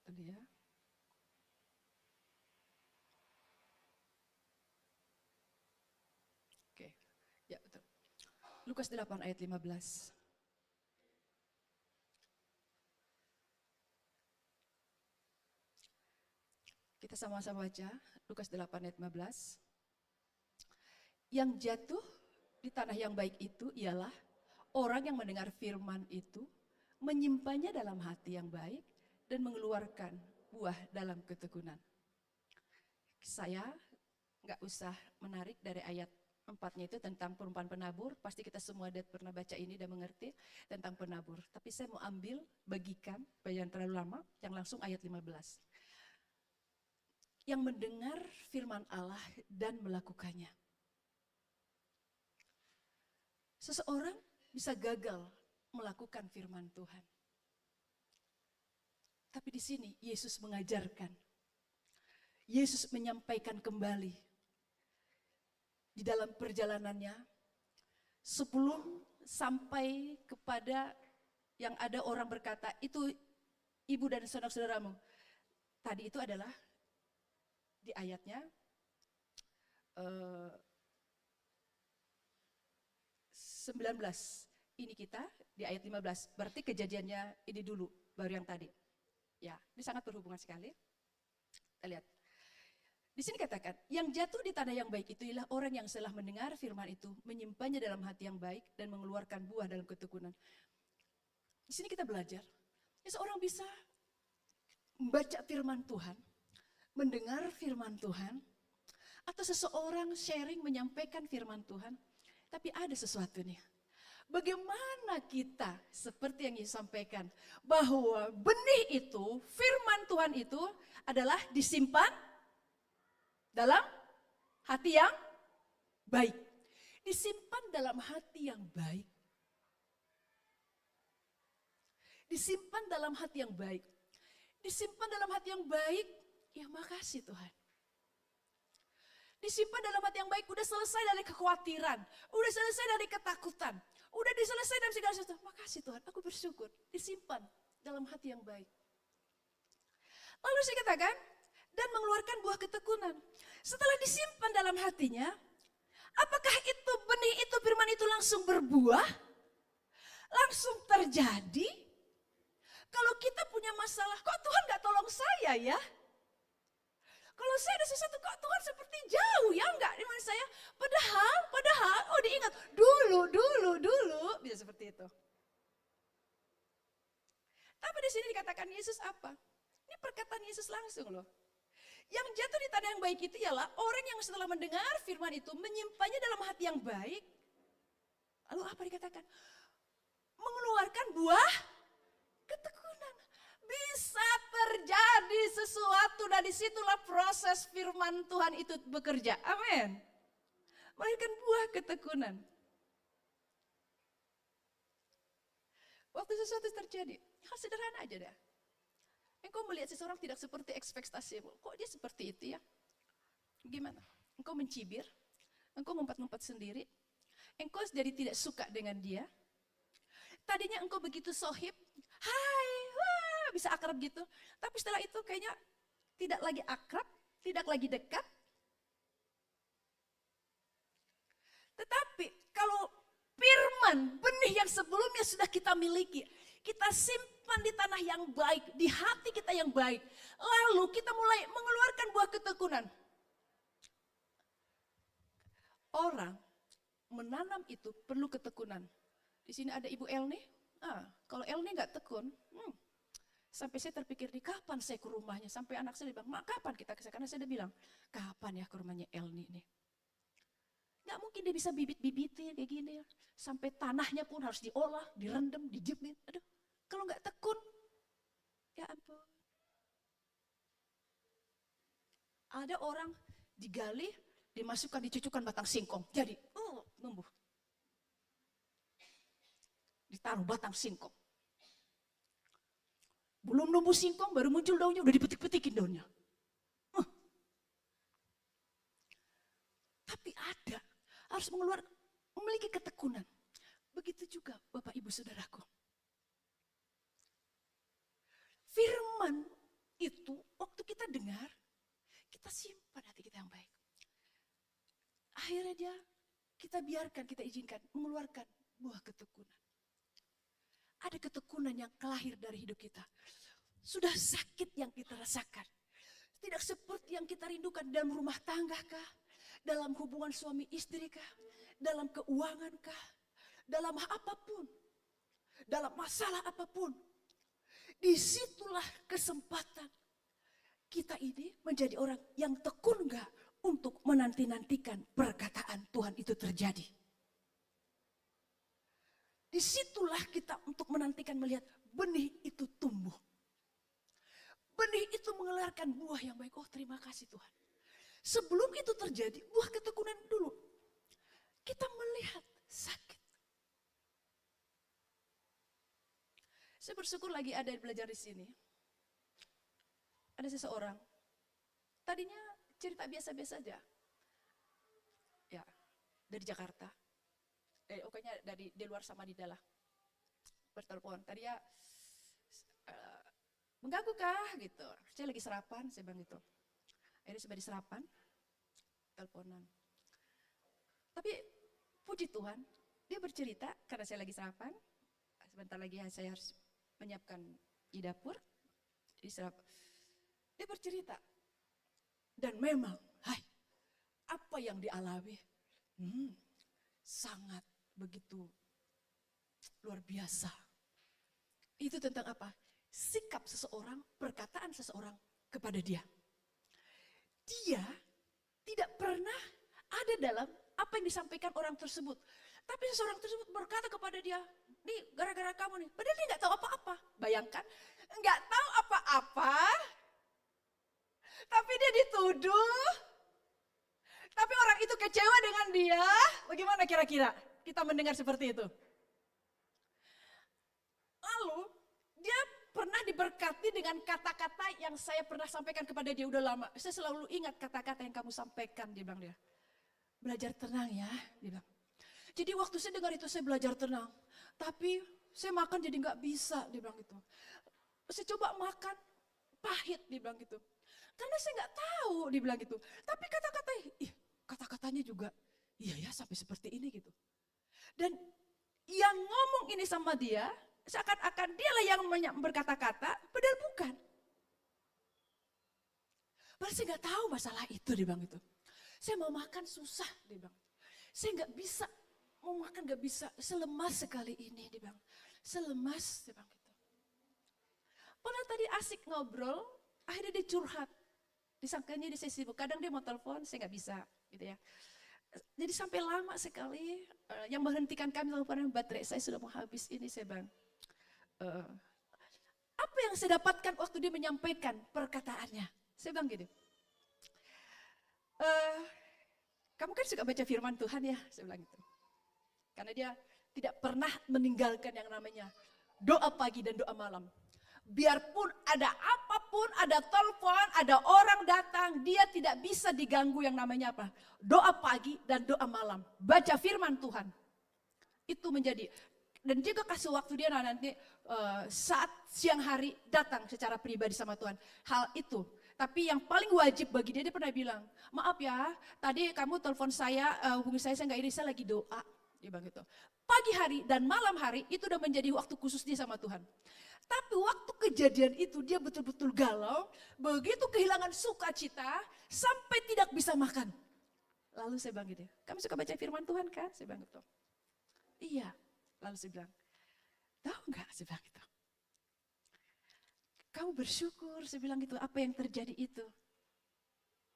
Tadi ya. Oke, ya betul. Lukas 8 ayat 15. Kita sama-sama baca, Lukas 8 ayat 15. Yang jatuh di tanah yang baik itu ialah orang yang mendengar firman itu, menyimpannya dalam hati yang baik, dan mengeluarkan buah dalam ketekunan. Saya nggak usah menarik dari ayat 4-nya itu tentang perumpamaan penabur. Pasti kita semua pernah baca ini dan mengerti tentang penabur. Tapi saya mau ambil, bagikan, jangan terlalu lama, yang langsung ayat 15. Yang mendengar firman Allah dan melakukannya. Seseorang bisa gagal melakukan firman Tuhan. Tapi di sini Yesus mengajarkan. Yesus menyampaikan kembali di dalam perjalanannya sebelum sampai kepada yang ada orang berkata, itu ibu dan saudara-saudaramu. Tadi itu adalah di ayatnya 19. Ini kita di ayat 15. Berarti kejadiannya ini dulu, baru yang tadi. Ya, ini sangat berhubungan sekali. Kita lihat. Di sini katakan, yang jatuh di tanah yang baik itu ialah orang yang setelah mendengar firman itu, menyimpannya dalam hati yang baik dan mengeluarkan buah dalam ketekunan. Di sini kita belajar, seseorang bisa membaca firman Tuhan, mendengar firman Tuhan, atau seseorang sharing menyampaikan firman Tuhan, tapi ada sesuatu nih. Bagaimana kita, seperti yang Yesus sampaikan, bahwa benih itu, firman Tuhan itu adalah disimpan dalam hati yang baik. Disimpan dalam hati yang baik. Disimpan dalam hati yang baik. Disimpan dalam hati yang baik, ya makasih Tuhan. Disimpan dalam hati yang baik, udah selesai dari kekhawatiran, udah selesai dari ketakutan, udah diselesai dari segala sesuatu. Makasih Tuhan, aku bersyukur. Disimpan dalam hati yang baik. Lalu saya katakan, dan mengeluarkan buah ketekunan. Setelah disimpan dalam hatinya, apakah itu benih itu, firman itu langsung berbuah? Langsung terjadi? Kalau kita punya masalah, kok Tuhan gak tolong saya ya? Kalau saya ada sesuatu, kok Tuhan seperti jauh ya, enggak di mana saya. Padahal, oh diingat, dulu, bisa seperti itu. Tapi di sini dikatakan Yesus apa? Ini perkataan Yesus langsung loh. Yang jatuh di tanah yang baik itu ialah orang yang setelah mendengar firman itu, menyimpannya dalam hati yang baik. Lalu apa dikatakan? Mengeluarkan buah ketekunan. Bisa terjadi sesuatu dan disitulah proses firman Tuhan itu bekerja. Amin. Melahirkan buah ketekunan. Waktu sesuatu terjadi, hal sederhana aja dah. Engkau melihat seseorang tidak seperti ekspektasimu. Kok dia seperti itu ya? Gimana? Engkau mencibir, engkau ngumpat-ngumpat sendiri, engkau jadi tidak suka dengan dia. Tadinya engkau begitu sohib, hai, wah, bisa akrab gitu. Tapi setelah itu kayaknya tidak lagi akrab, tidak lagi dekat. Tetapi kalau firman, benih yang sebelumnya sudah kita miliki, kita simpan di tanah yang baik, di hati kita yang baik. Lalu kita mulai mengeluarkan buah ketekunan. Orang menanam itu perlu ketekunan. Di sini ada Ibu Elni. Kalau Elni nggak tekun, sampai saya terpikir di kapan saya ke rumahnya. Sampai anak saya bilang, Mak kapan kita ke sana? Karena saya udah bilang, kapan ya ke rumahnya Elni nih. Nggak mungkin dia bisa bibit-bibitin kayak gini. Sampai tanahnya pun harus diolah, direndam, didiemin. Aduh, kalau nggak tekun, ya ampun. Ada orang digali, dimasukkan, dicucukkan batang singkong. Jadi, numbuh. Ditaruh batang singkong. Belum numbuh singkong, baru muncul daunnya, udah dipetik-petikin daunnya. Tapi ada, harus memiliki ketekunan. Begitu juga Bapak Ibu Saudaraku. Firman itu waktu kita dengar, kita simpan hati kita yang baik. Akhirnya kita biarkan, kita izinkan mengeluarkan buah ketekunan. Ada ketekunan yang kelahir dari hidup kita. Sudah sakit yang kita rasakan. Tidak seperti yang kita rindukan dalam rumah tangga kah? Dalam hubungan suami istri kah? Dalam keuangan kah? Dalam apapun. Dalam masalah apapun. Disitulah kesempatan kita ini menjadi orang yang tekun enggak untuk menanti-nantikan perkataan Tuhan itu terjadi. Disitulah kita untuk menantikan melihat benih itu tumbuh. Benih itu mengeluarkan buah yang baik. Oh, terima kasih Tuhan. Sebelum itu terjadi, buah ketekunan dulu. Kita melihat sakit. Saya bersyukur lagi ada yang belajar di sini. Ada seseorang, tadinya cerita biasa-biasa aja. Ya, dari Jakarta. Pokoknya dari di luar sama di dalam. Bertelepon, tadi ya mengganggu kah gitu. Saya lagi sarapan, saya bilang gitu. Akhirnya sudah di sarapan, teleponan. Tapi puji Tuhan, dia bercerita karena saya lagi sarapan. Sebentar lagi saya harus menyiapkan di dapur. Dia bercerita. Dan memang, apa yang dialami sangat begitu luar biasa. Itu tentang apa? Sikap seseorang, perkataan seseorang kepada dia. Dia tidak pernah ada dalam apa yang disampaikan orang tersebut. Tapi seseorang tersebut berkata kepada dia, nih gara-gara kamu nih. Padahal dia nggak tahu apa-apa. Bayangkan, nggak tahu apa-apa. Tapi dia dituduh. Tapi orang itu kecewa dengan dia. Bagaimana kira-kira kita mendengar seperti itu? Lalu dia pernah diberkati dengan kata-kata yang saya pernah sampaikan kepada dia udah lama. Saya selalu ingat kata-kata yang kamu sampaikan, dia bilang dia. Belajar tenang ya, dia bilang. Jadi waktu saya dengar itu saya belajar tenang. Tapi saya makan jadi nggak bisa, dia bilang gitu. Saya coba makan, pahit, dia bilang gitu. Karena saya nggak tahu, dia bilang gitu. Tapi kata-katanya juga, iya ya sampai seperti ini gitu. Dan yang ngomong ini sama dia, seakan-akan dialah yang berkata-kata, padahal bukan. Padahal saya nggak tahu masalah itu, dia bilang gitu. Saya mau makan susah, dia bilang. Saya nggak bisa, mau makan nggak bisa, selemas sekali ini, dia bilang. Selemas, dia bilang gitu. Padahal tadi asik ngobrol, akhirnya dia curhat. Disangkanya dia sibuk, kadang dia mau telepon, saya nggak bisa, gitu ya. Jadi sampai lama sekali, yang menghentikan kami teleponan, baterai saya sudah mau habis ini, saya bilang. Apa yang saya dapatkan waktu dia menyampaikan perkataannya? Saya bilang gini, kamu kan suka baca firman Tuhan ya, saya bilang gitu. Karena dia tidak pernah meninggalkan yang namanya doa pagi dan doa malam. Biarpun ada apapun, ada telepon, ada orang datang, dia tidak bisa diganggu yang namanya apa? Doa pagi dan doa malam. Baca firman Tuhan. Itu menjadi, dan juga kasih waktu dia nanti saat siang hari datang secara pribadi sama Tuhan. Hal itu. Tapi yang paling wajib bagi dia pernah bilang, maaf ya, tadi kamu telepon saya, hubungi saya nggak ini, saya lagi doa. Dia bilang gitu. Pagi hari dan malam hari itu udah menjadi waktu khusus dia sama Tuhan. Tapi waktu kejadian itu dia betul-betul galau, begitu kehilangan sukacita, sampai tidak bisa makan. Lalu saya bilang gitu, kamu suka baca firman Tuhan kan? Saya bilang gitu. Iya. Lalu saya bilang, tahu nggak? Saya bilang gitu. Kamu bersyukur, saya bilang gitu, apa yang terjadi itu?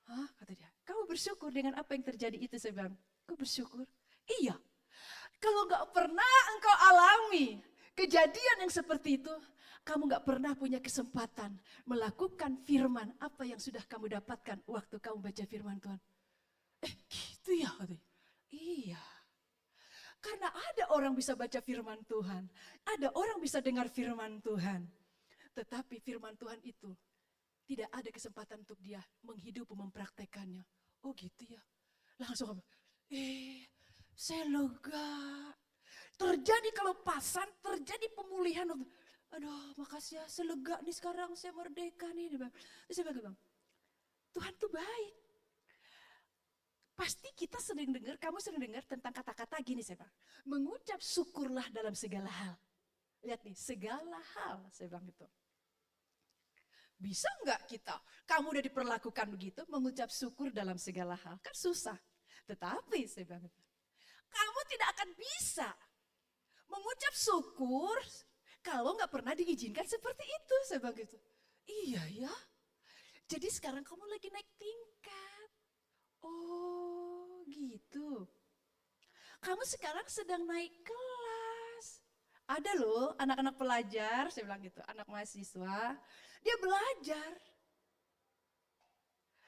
Hah? Kata dia, kamu bersyukur dengan apa yang terjadi itu, saya bilang. Kau bersyukur? Iya. Kalau nggak pernah engkau alami kejadian yang seperti itu, kamu nggak pernah punya kesempatan melakukan firman apa yang sudah kamu dapatkan waktu kamu baca firman Tuhan. Gitu ya katanya. Iya. Karena ada orang bisa baca firman Tuhan, ada orang bisa dengar firman Tuhan. Tetapi firman Tuhan itu tidak ada kesempatan untuk dia menghidupi, mempraktekannya. Oh gitu ya. Langsung saya lega. Terjadi kelepasan, terjadi pemulihan. Aduh makasih ya, saya lega nih sekarang, saya merdeka nih. Terus saya bilang, Tuhan tuh baik. Pasti kita sering dengar, kamu sering dengar tentang kata-kata gini saya bilang. Mengucap syukurlah dalam segala hal. Lihat nih, segala hal saya bilang gitu. Bisa enggak kita, kamu udah diperlakukan begitu, mengucap syukur dalam segala hal? Kan susah. Tetapi saya bilang gitu, kamu tidak akan bisa mengucap syukur kalau nggak pernah diizinkan seperti itu. Saya bilang gitu. Iya ya. Jadi sekarang kamu lagi naik tingkat. Oh gitu. Kamu sekarang sedang naik kelas. Ada loh anak-anak pelajar, saya bilang gitu, anak mahasiswa. Dia belajar.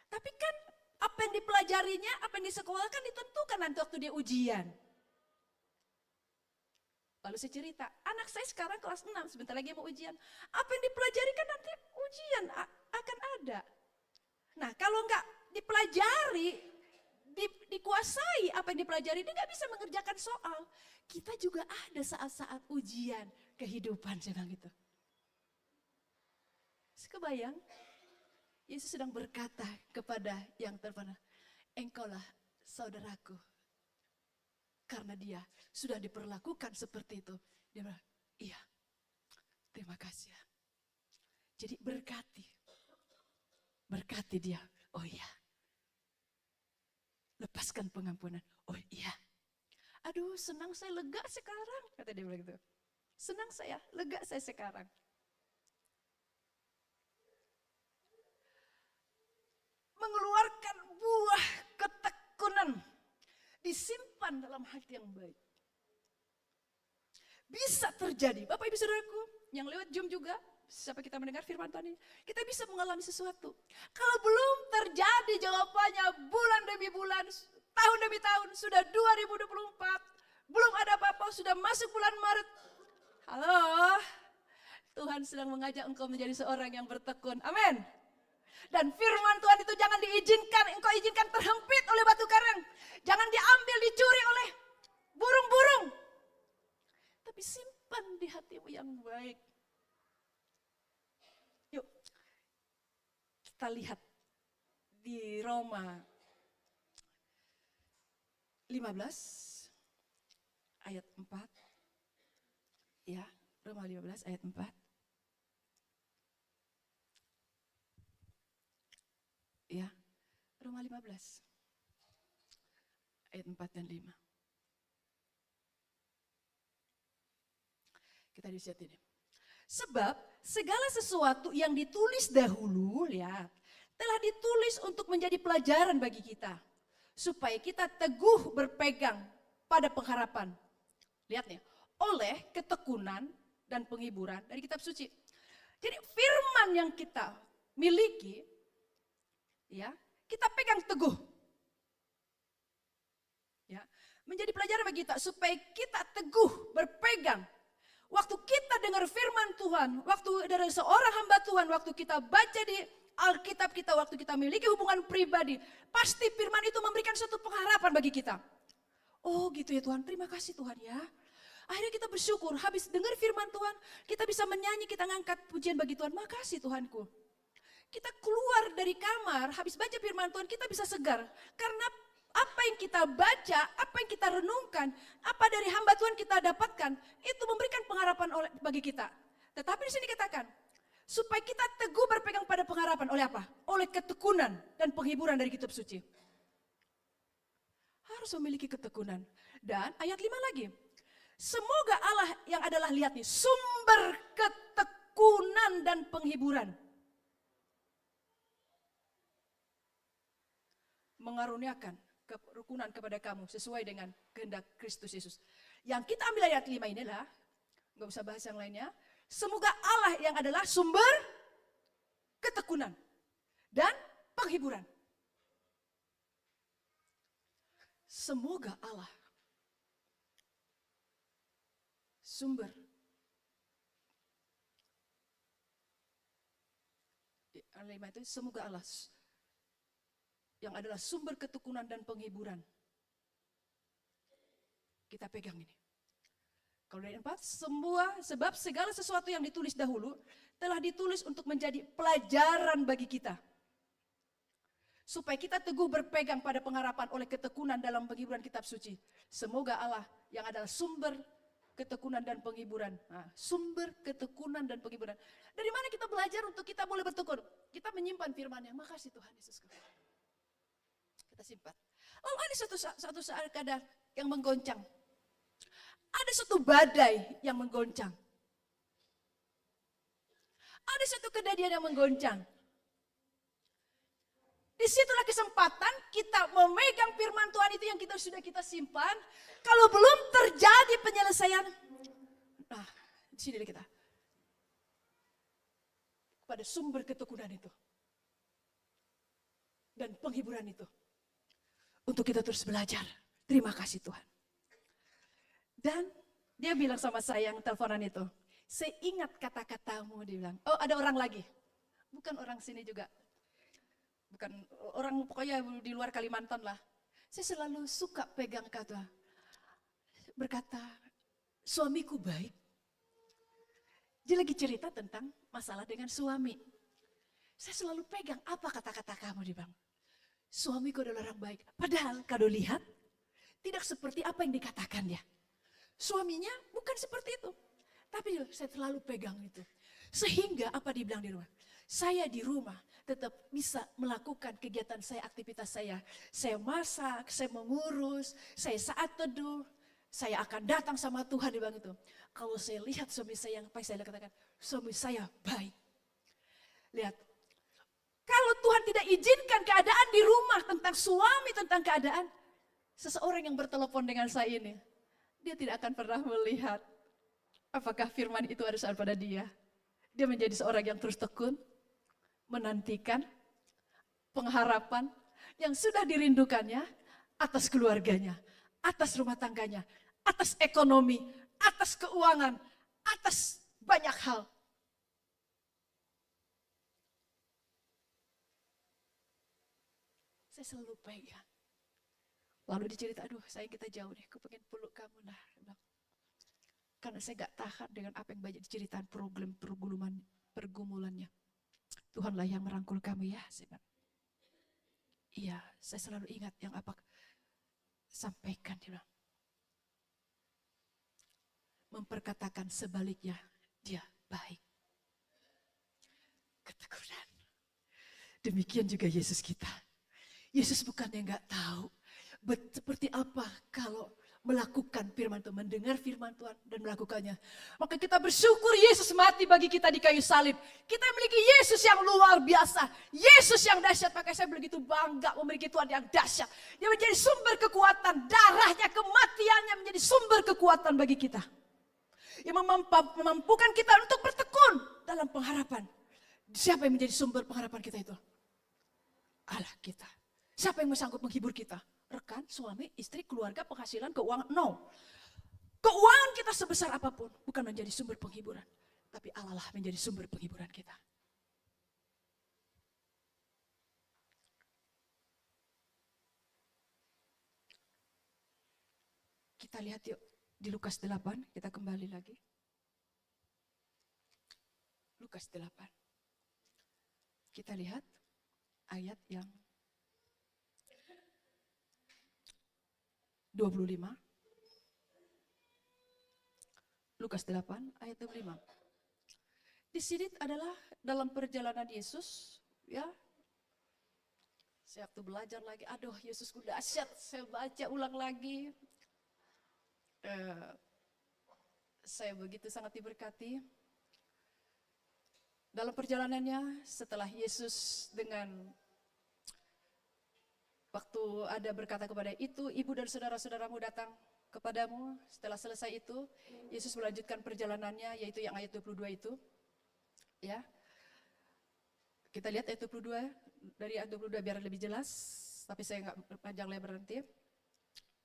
Tapi kan apa yang dipelajarinya, apa yang disekolahkan ditentukan nanti waktu dia ujian. Lalu saya cerita, anak saya sekarang kelas 6, sebentar lagi mau ujian. Apa yang dipelajari kan nanti ujian akan ada. Nah kalau enggak dipelajari, dikuasai apa yang dipelajari, dia nggak bisa mengerjakan soal. Kita juga ada saat-saat ujian kehidupan, saya bilang gitu. Kebayang, Yesus sedang berkata kepada yang terpana, engkaulah saudaraku. Karena dia sudah diperlakukan seperti itu. Dia bilang, iya, terima kasih ya. Jadi berkati dia, oh iya. Lepaskan pengampunan, oh iya. Aduh senang saya, lega sekarang, kata dia bilang gitu. Senang saya, lega saya sekarang. Mengeluarkan buah ketekunan, disimpan dalam hati yang baik. Bisa terjadi, Bapak Ibu Saudaraku, yang lewat Zoom juga, siapa kita mendengar firman Tuhan ini, kita bisa mengalami sesuatu. Kalau belum terjadi jawabannya bulan demi bulan, tahun demi tahun, sudah 2024, belum ada apa-apa, sudah masuk bulan Maret. Halo, Tuhan sedang mengajak engkau menjadi seorang yang bertekun. Amin. Dan firman Tuhan itu jangan diizinkan, engkau izinkan terhempit oleh batu karang. Jangan diambil, dicuri oleh burung-burung. Tapi simpan di hatimu yang baik. Yuk, kita lihat di Roma 15 ayat 4. Ya, Roma 15 ayat 4. Ya, Roma 15 ayat 4 dan 5. Kita lihat ini. Sebab segala sesuatu yang ditulis dahulu, lihat, telah ditulis untuk menjadi pelajaran bagi kita. Supaya kita teguh berpegang pada pengharapan. Lihat nih, oleh ketekunan dan penghiburan dari kitab suci. Jadi firman yang kita miliki, ya, kita pegang teguh. Ya, menjadi pelajaran bagi kita supaya kita teguh berpegang. Waktu kita dengar firman Tuhan, waktu dari seorang hamba Tuhan, waktu kita baca di Alkitab kita, waktu kita memiliki hubungan pribadi, pasti firman itu memberikan suatu pengharapan bagi kita. Oh gitu ya Tuhan, terima kasih Tuhan ya. Akhirnya kita bersyukur, habis dengar firman Tuhan, kita bisa menyanyi, kita ngangkat pujian bagi Tuhan. Makasih Tuhanku. Kita keluar dari kamar, habis baca firman Tuhan, kita bisa segar. Karena apa yang kita baca, apa yang kita renungkan, apa dari hamba Tuhan kita dapatkan, itu memberikan pengharapan bagi kita. Tetapi di sini dikatakan, supaya kita teguh berpegang pada pengharapan. Oleh apa? Oleh ketekunan dan penghiburan dari kitab suci. Harus memiliki ketekunan. Dan ayat 5 lagi. Semoga Allah yang adalah, lihat nih, sumber ketekunan dan penghiburan, mengaruniakan kerukunan kepada kamu sesuai dengan kehendak Kristus Yesus. Yang kita ambil ayat 5 inilah, nggak usah bahas yang lainnya. Semoga Allah yang adalah sumber ketekunan dan penghiburan. Semoga Allah sumber ayat 5 itu, semoga Allah yang adalah sumber ketekunan dan penghiburan. Kita pegang ini. Kalau dari 4, sebab segala sesuatu yang ditulis dahulu telah ditulis untuk menjadi pelajaran bagi kita. Supaya kita teguh berpegang pada pengharapan oleh ketekunan dalam penghiburan kitab suci. Semoga Allah yang adalah sumber ketekunan dan penghiburan. Nah, sumber ketekunan dan penghiburan. Dari mana kita belajar untuk kita boleh bertekun? Kita menyimpan firman-Nya. Makasih Tuhan Yesus. Kita simpan. Lalu ada satu saat kadang yang menggoncang. Ada satu badai yang menggoncang. Ada satu kejadian yang menggoncang. Disitulah kesempatan kita memegang firman Tuhan itu yang sudah kita simpan. Kalau belum terjadi penyelesaian, nah di sini kita pada sumber ketekunan itu dan penghiburan itu untuk kita terus belajar. Terima kasih Tuhan. Dan dia bilang sama saya yang teleponan itu, saya ingat kata-katamu, dia bilang. Oh, ada orang lagi, bukan orang sini juga. Bukan orang pokoknya di luar Kalimantan lah. Saya selalu suka pegang kata, berkata, suamiku baik. Dia lagi cerita tentang masalah dengan suami. Saya selalu pegang, apa kata-kata kamu, dia bilang. Suamiku adalah orang baik. Padahal kalau lihat, tidak seperti apa yang dikatakannya. Suaminya bukan seperti itu. Tapi saya selalu pegang itu. Sehingga apa dibilang di rumah? Saya di rumah tetap bisa melakukan kegiatan saya, aktivitas saya. Saya masak, saya mengurus, saya saat teduh. Saya akan datang sama Tuhan, dia bilang itu. Kalau saya lihat suami saya, yang apa saya katakan, suami saya baik. Lihat, kalau Tuhan tidak izinkan keadaan di rumah tentang suami, tentang keadaan, seseorang yang bertelepon dengan saya ini, dia tidak akan pernah melihat apakah firman itu ada pada dia. Dia menjadi seorang yang terus tekun, menantikan pengharapan yang sudah dirindukannya atas keluarganya, atas rumah tangganya, atas ekonomi, atas keuangan, atas banyak hal. Saya selalu pegang. Lalu dicerita, aduh saya kita jauh deh, aku pengen peluk kamu lah. Karena saya gak tahan dengan apa yang banyak diceritain pergumulannya. Tuhanlah yang merangkul kamu ya. Iya, saya selalu ingat yang apa sampaikan. Dia bilang. Memperkatakan sebaliknya, dia baik. Ketekunan. Demikian juga Yesus kita. Yesus bukannya gak tahu seperti apa kalau melakukan firman Tuhan, mendengar firman Tuhan dan melakukannya. Maka kita bersyukur Yesus mati bagi kita di kayu salib. Kita memiliki Yesus yang luar biasa. Yesus yang dahsyat. Maka saya begitu bangga memiliki Tuhan yang dahsyat. Dia menjadi sumber kekuatan. Darahnya, kematiannya menjadi sumber kekuatan bagi kita. Yang memampukan kita untuk bertekun dalam pengharapan. Siapa yang menjadi sumber pengharapan kita itu? Allah kita. Siapa yang sanggup menghibur kita? Rekan, suami, istri, keluarga, penghasilan, keuangan, no. Keuangan kita sebesar apapun bukan menjadi sumber penghiburan. Tapi Allah lah menjadi sumber penghiburan kita. Kita lihat yuk di Lukas 8, kita kembali lagi. Lukas 8. Kita lihat ayat yang 25. Lukas 8 ayat 25. Di sini adalah dalam perjalanan Yesus, ya. Saya waktu belajar lagi, aduh Yesusku dahsyat, saya baca ulang lagi. Saya begitu sangat diberkati. Dalam perjalanannya setelah Yesus dengan Waktu ada berkata kepada itu, ibu dan saudara-saudaramu datang kepadamu. Setelah selesai itu, Yesus melanjutkan perjalanannya, yaitu yang ayat 22 itu. Ya, kita lihat ayat 22, dari ayat 22 biar lebih jelas, tapi saya nggak panjang lebar nanti.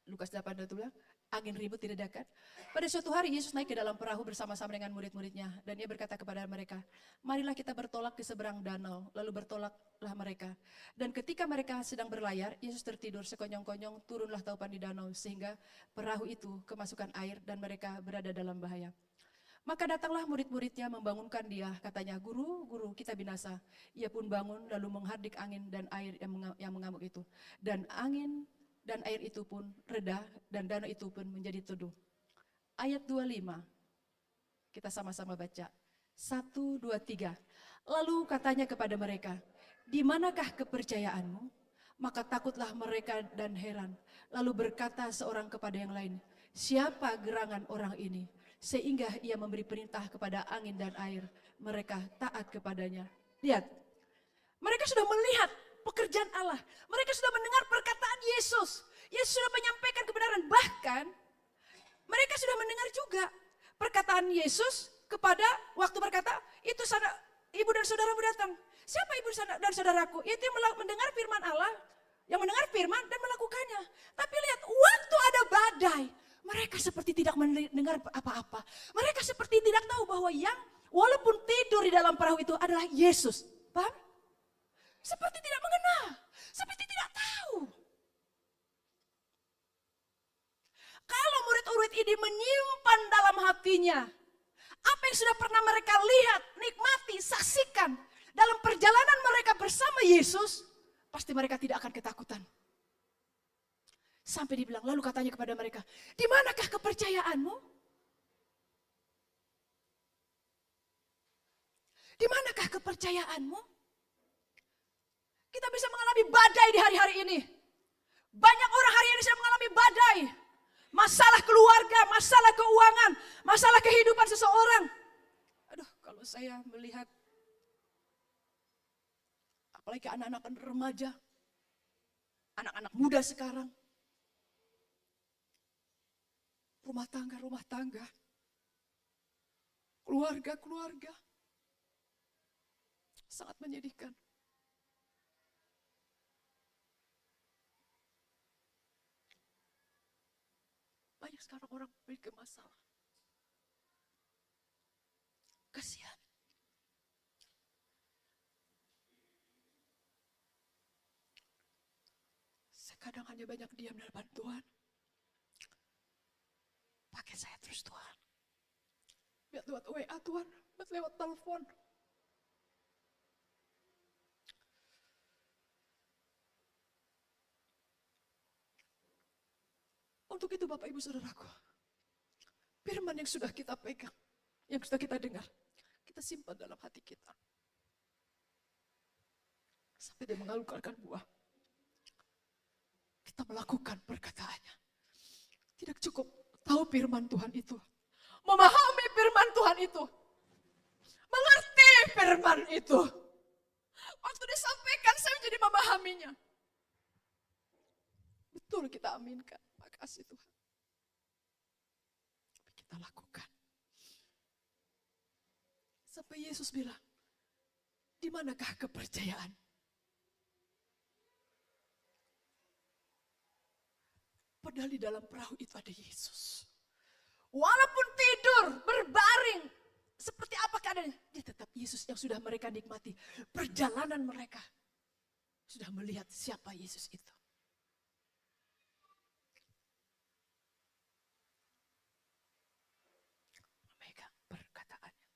Lukas 8:22, angin ribut tidak dekat. Pada suatu hari Yesus naik ke dalam perahu bersama-sama dengan murid-muridnya, dan ia berkata kepada mereka, marilah kita bertolak ke seberang danau. Lalu bertolaklah mereka. Dan ketika mereka sedang berlayar, Yesus tertidur sekonyong-konyong, turunlah taupan di danau, sehingga perahu itu kemasukan air dan mereka berada dalam bahaya. Maka datanglah murid-muridnya membangunkan dia, katanya, guru, guru, kita binasa. Ia pun bangun lalu menghardik angin dan air yang mengamuk itu. Dan angin dan air itu pun reda dan danau itu pun menjadi teduh. Ayat 25, kita sama-sama baca. 1, 2, 3. Lalu katanya kepada mereka, di manakah kepercayaanmu? Maka takutlah mereka dan heran. Lalu berkata seorang kepada yang lain, siapa gerangan orang ini? Sehingga ia memberi perintah kepada angin dan air. Mereka taat kepadanya. Lihat, mereka sudah melihat pekerjaan Allah. Mereka sudah mendengar perkataan Yesus. Yesus sudah menyampaikan kebenaran. Bahkan mereka sudah mendengar juga perkataan Yesus kepada waktu berkata, itu ibu dan saudaramu datang. Siapa ibu dan saudaraku? Itu yang mendengar firman Allah, yang mendengar firman dan melakukannya. Tapi lihat, waktu ada badai, mereka seperti tidak mendengar apa-apa. Mereka seperti tidak tahu bahwa yang walaupun tidur di dalam perahu itu adalah Yesus. Paham? Seperti tidak mengenal, seperti tidak tahu. Kalau murid-murid ini menyimpan dalam hatinya apa yang sudah pernah mereka lihat, nikmati, saksikan dalam perjalanan mereka bersama Yesus, pasti mereka tidak akan ketakutan. Sampai dibilang, lalu katanya kepada mereka, di manakah kepercayaanmu? Di manakah kepercayaanmu? Kita bisa mengalami badai di hari-hari ini. Banyak orang hari ini sedang mengalami badai. Masalah keluarga, masalah keuangan, masalah kehidupan seseorang. Aduh, kalau saya melihat, apalagi anak-anak remaja, anak-anak muda sekarang, rumah tangga, keluarga, sangat menyedihkan. Banyak sekarang orang memiliki masalah. Kasihan. Kadang hanya banyak diam dalam bantuan. Pakai saya terus Tuhan. Biar lewat WA Tuhan, biar lewat telepon. Untuk itu Bapak Ibu Saudaraku, firman yang sudah kita pegang, yang sudah kita dengar, kita simpan dalam hati kita. Sampai dia mengalukan buah. Kita melakukan perkataannya. Tidak cukup tahu firman Tuhan itu. Memahami firman Tuhan itu. Mengerti firman itu. Waktu disampaikan saya menjadi memahaminya. Betul kita aminkan. Makasih Tuhan. Tapi kita lakukan. Sampai Yesus bilang, di manakah kepercayaan? Padahal di dalam perahu itu ada Yesus. Walaupun tidur, berbaring, seperti apa keadaannya, dia tetap Yesus yang sudah mereka nikmati. Perjalanan mereka sudah melihat siapa Yesus itu. Memegang perkataannya.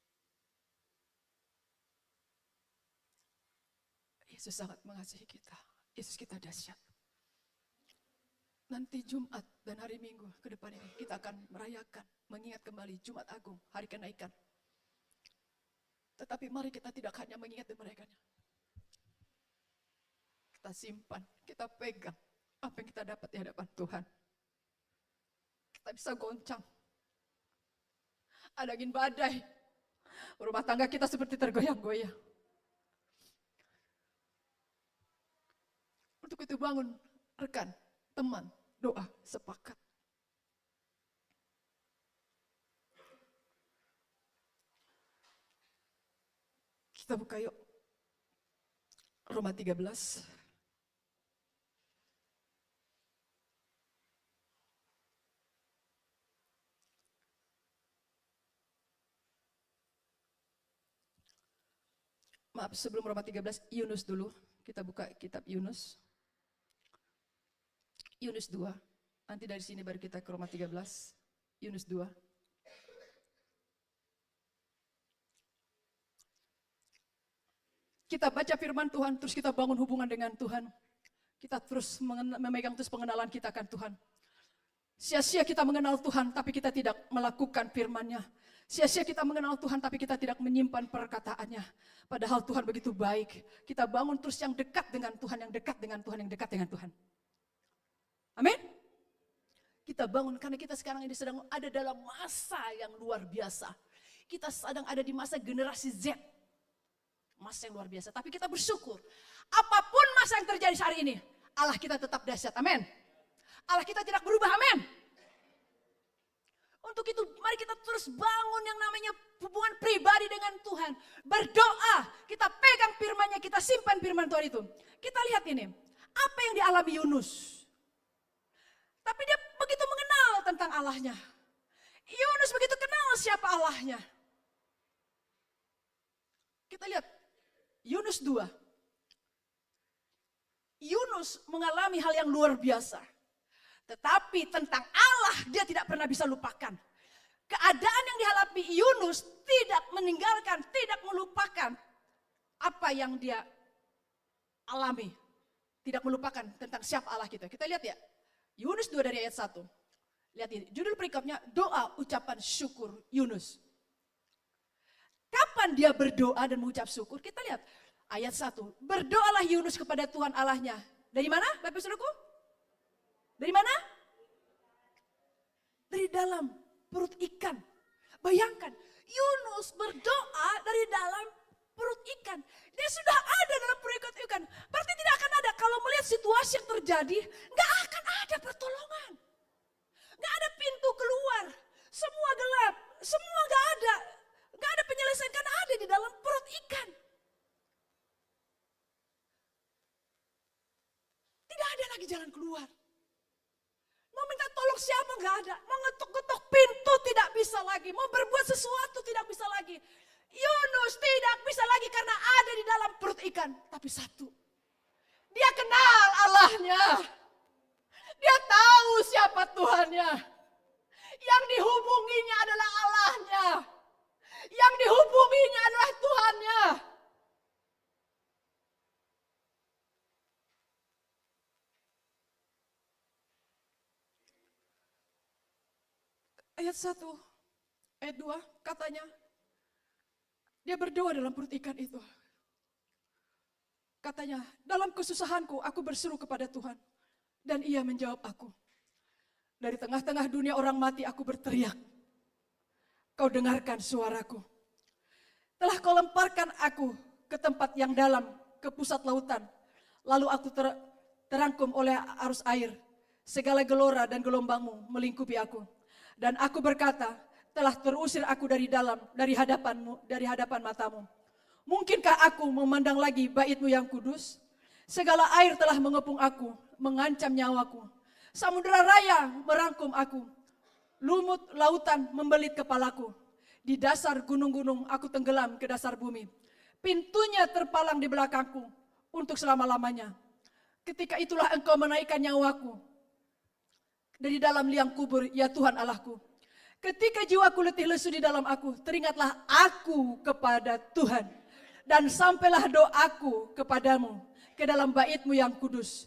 Yesus sangat mengasihi kita. Yesus kita dahsyat. Nanti Jumat dan hari Minggu ke depan ini kita akan merayakan, mengingat kembali Jumat Agung, hari kenaikan. Tetapi mari kita tidak hanya mengingat dan merayakannya. Kita simpan, kita pegang apa yang kita dapat di hadapan Tuhan. Kita bisa goncang. Ada angin badai, rumah tangga kita seperti tergoyang-goyang. Untuk itu bangun rekan, teman, doa, sepakat. Kita buka yuk. Roma 13. Maaf, sebelum Roma 13, Yunus dulu. Kita buka kitab Yunus. Yunus 2. Nanti dari sini baru kita ke Roma 13. Yunus 2. Kita baca firman Tuhan, terus kita bangun hubungan dengan Tuhan. Kita terus memegang terus pengenalan kita akan Tuhan. Sia-sia kita mengenal Tuhan, tapi kita tidak melakukan firman-Nya. Sia-sia kita mengenal Tuhan, tapi kita tidak menyimpan perkataannya. Padahal Tuhan begitu baik. Kita bangun terus yang dekat dengan Tuhan, yang dekat dengan Tuhan, yang dekat dengan Tuhan. Amin. Kita bangun karena kita sekarang ini sedang ada dalam masa yang luar biasa. Kita sedang ada di masa generasi Z. Masa yang luar biasa, tapi kita bersyukur. Apapun masa yang terjadi hari ini, Allah kita tetap dahsyat, amin. Allah kita tidak berubah, amin. Untuk itu mari kita terus bangun yang namanya hubungan pribadi dengan Tuhan. Berdoa, kita pegang firman-Nya, kita simpan firman Tuhan itu. Kita lihat ini, apa yang dialami Yunus. Tapi dia begitu mengenal tentang Allahnya. Yunus begitu kenal siapa Allahnya. Kita lihat Yunus 2. Yunus mengalami hal yang luar biasa. Tetapi tentang Allah dia tidak pernah bisa lupakan. Keadaan yang dihadapi Yunus tidak meninggalkan, tidak melupakan apa yang dia alami. Tidak melupakan tentang siapa Allah kita. Kita lihat ya. Yunus 2 dari ayat 1. Lihat ini, judul perikopnya doa ucapan syukur Yunus. Kapan dia berdoa dan mengucap syukur? Kita lihat ayat 1. Berdoalah Yunus kepada Tuhan Allahnya. Dari mana Bapak Saudaraku? Dari mana? Dari dalam perut ikan. Bayangkan, Yunus berdoa dari dalam perut ikan. Dia sudah ada dalam perut ikan. Berarti tidak akan ada kalau melihat situasi yang terjadi, nggak akan ada pertolongan. Nggak ada pintu keluar. Semua gelap, semua nggak ada. Nggak ada penyelesaian karena ada di dalam perut ikan. Tidak ada lagi jalan keluar. Mau minta tolong siapa nggak ada. Mau ngetuk-ngetuk pintu tidak bisa lagi. Mau berbuat sesuatu tidak bisa lagi. Yunus tidak bisa lagi karena ada di dalam perut ikan. Tapi satu, dia kenal Allahnya. Dia tahu siapa Tuhannya. Yang dihubunginya adalah Allahnya. Yang dihubunginya adalah Tuhannya. Ayat 1, ayat 2 katanya, dia berdoa dalam perut ikan itu. Katanya, dalam kesusahanku aku berseru kepada Tuhan. Dan ia menjawab aku. Dari tengah-tengah dunia orang mati aku berteriak. Kau dengarkan suaraku. Telah kau lemparkan aku ke tempat yang dalam, ke pusat lautan. Lalu aku terangkum oleh arus air. Segala gelora dan gelombangmu melingkupi aku. Dan aku berkata, telah terusir aku dari dalam, dari hadapan matamu. Mungkinkah aku memandang lagi bait-Mu yang kudus? Segala air telah mengepung aku, mengancam nyawaku. Samudera raya merangkum aku. Lumut lautan membelit kepalaku. Di dasar gunung-gunung aku tenggelam ke dasar bumi. Pintunya terpalang di belakangku untuk selama-lamanya. Ketika itulah Engkau menaikkan nyawaku dari dalam liang kubur, ya Tuhan Allahku. Ketika jiwaku letih lesu di dalam aku, teringatlah aku kepada Tuhan. Dan sampailah doaku kepadamu, ke dalam bait-Mu yang kudus.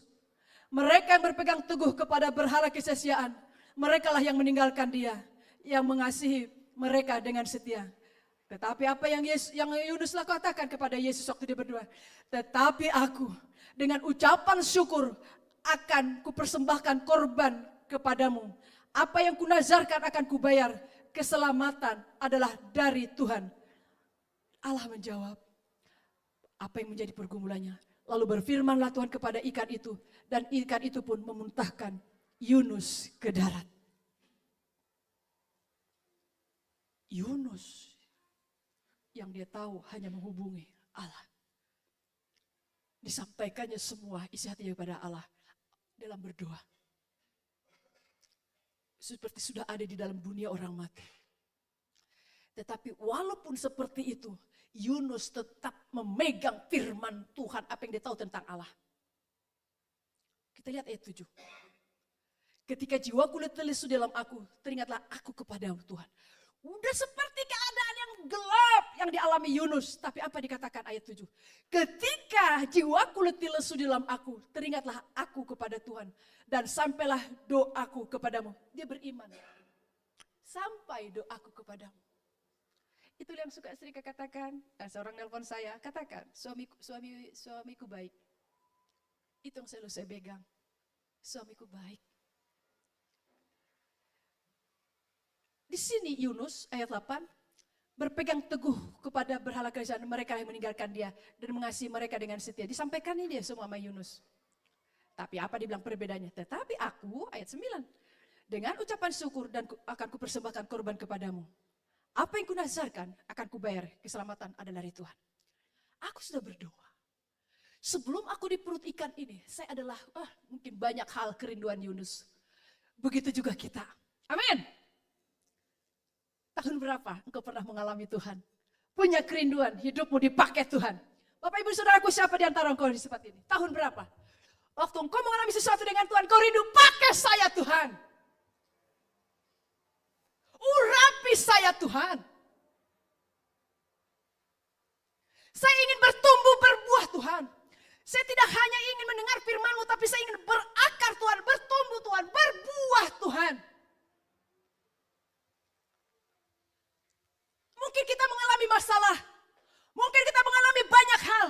Mereka yang berpegang teguh kepada berhala kesia-siaan, merekalah yang meninggalkan Dia, yang mengasihi mereka dengan setia. Tetapi apa yang Yunus katakan kepada Yesus waktu dia berdoa? Tetapi aku dengan ucapan syukur akan kupersembahkan korban kepadamu. Apa yang kunazarkan akan kubayar. Keselamatan adalah dari Tuhan. Allah menjawab, apa yang menjadi pergumulannya? Lalu berfirmanlah Tuhan kepada ikan itu, dan ikan itu pun memuntahkan Yunus ke darat. Yunus yang dia tahu hanya menghubungi Allah. Disampaikannya semua isi hatinya kepada Allah dalam berdoa. Seperti sudah ada di dalam dunia orang mati. Tetapi walaupun seperti itu, Yunus tetap memegang firman Tuhan, apa yang dia tahu tentang Allah. Kita lihat ayat 7. Ketika jiwaku letih lesu dalam aku, teringatlah aku kepadamu Tuhan. Udah seperti keadaan yang gelap yang dialami Yunus. Tapi apa dikatakan ayat 7? Ketika jiwaku letih lesu dalam aku, teringatlah aku kepada Tuhan. Dan sampailah doaku kepadamu. Dia beriman. Sampai doaku kepadamu. Itu yang suka sering katakan, seorang nelpon saya, katakan, suamiku baik. Itu yang selalu saya pegang. Suamiku baik. Di sini Yunus ayat 8 berpegang teguh kepada berhala kerajaan mereka yang meninggalkan dia dan mengasihi mereka dengan setia. Disampaikan ini dia semua sama Yunus. Tapi apa dibilang perbedaannya? Tetapi aku ayat 9 dengan ucapan syukur dan akan kupersembahkan korban kepadamu. Apa yang kunazarkan akan kubayar, keselamatan adalah dari Tuhan. Aku sudah berdoa. Sebelum aku di perut ikan ini, saya adalah mungkin banyak hal kerinduan Yunus. Begitu juga kita. Amin. Tahun berapa engkau pernah mengalami Tuhan? Punya kerinduan, hidupmu dipakai Tuhan. Bapak ibu saudaraku, siapa di antara engkau di tempat ini? Tahun berapa? Waktu engkau mengalami sesuatu dengan Tuhan, kau rindu, pakai saya Tuhan. Urapi saya Tuhan. Saya ingin bertumbuh berbuah Tuhan. Saya tidak hanya ingin mendengar firman-Mu, tapi saya ingin berakar Tuhan, bertumbuh Tuhan, berbuah Tuhan. Mungkin kita mengalami masalah. Mungkin kita mengalami banyak hal.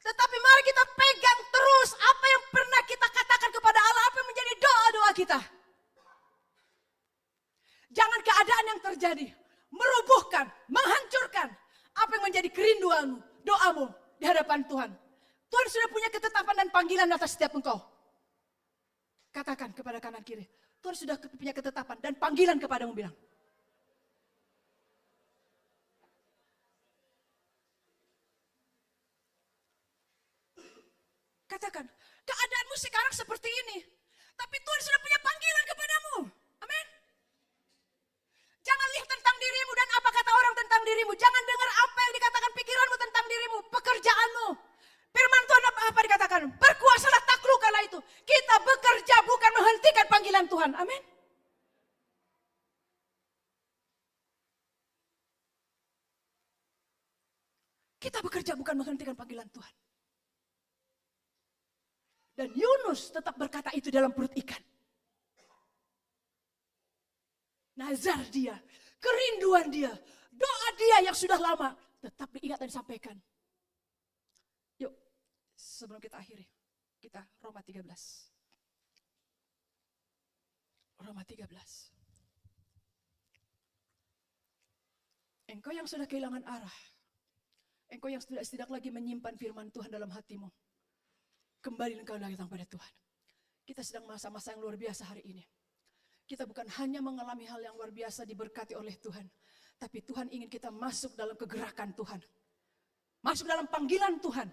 Tetapi mari kita pegang terus apa yang pernah kita katakan kepada Allah, apa yang menjadi doa-doa kita. Jangan keadaan yang terjadi merubuhkan, menghancurkan apa yang menjadi kerinduanmu, doamu di hadapan Tuhan. Tuhan sudah punya ketetapan dan panggilan atas setiap engkau. Katakan kepada kanan kiri, Tuhan sudah punya ketetapan dan panggilan kepadamu, bilang. Katakan, keadaanmu sekarang seperti ini, tapi Tuhan sudah punya panggilan kepadamu. Amin. Jangan lihat tentang dirimu dan apa kata orang tentang dirimu. Jangan dengar apa yang dikatakan pikiranmu tentang dirimu, pekerjaanmu. Firman Tuhan apa dikatakan? Berkuasalah, taklukkanlah itu. Kita bekerja bukan menghentikan panggilan Tuhan. Amin. Kita bekerja bukan menghentikan panggilan Tuhan. Dan Yunus tetap berkata itu dalam perut ikan. Nazar dia, kerinduan dia, doa dia yang sudah lama tetap diingat dan disampaikan. Yuk, sebelum kita akhiri, kita Roma 13. Roma 13. Engkau yang sudah kehilangan arah, engkau yang tidak lagi menyimpan firman Tuhan dalam hatimu, kembali engkau lagi datang pada Tuhan. Kita sedang masa-masa yang luar biasa hari ini. Kita bukan hanya mengalami hal yang luar biasa diberkati oleh Tuhan. Tapi Tuhan ingin kita masuk dalam kegerakan Tuhan. Masuk dalam panggilan Tuhan.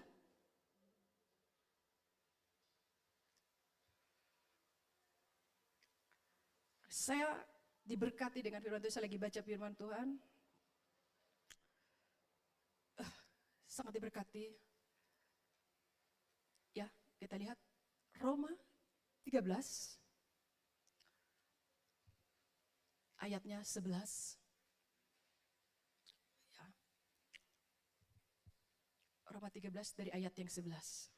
Saya diberkati dengan firman Tuhan. Saya lagi baca firman Tuhan. Sangat diberkati. Ya, kita lihat Roma 13 ayatnya 11. Ya. Roma 13 dari ayat yang 11.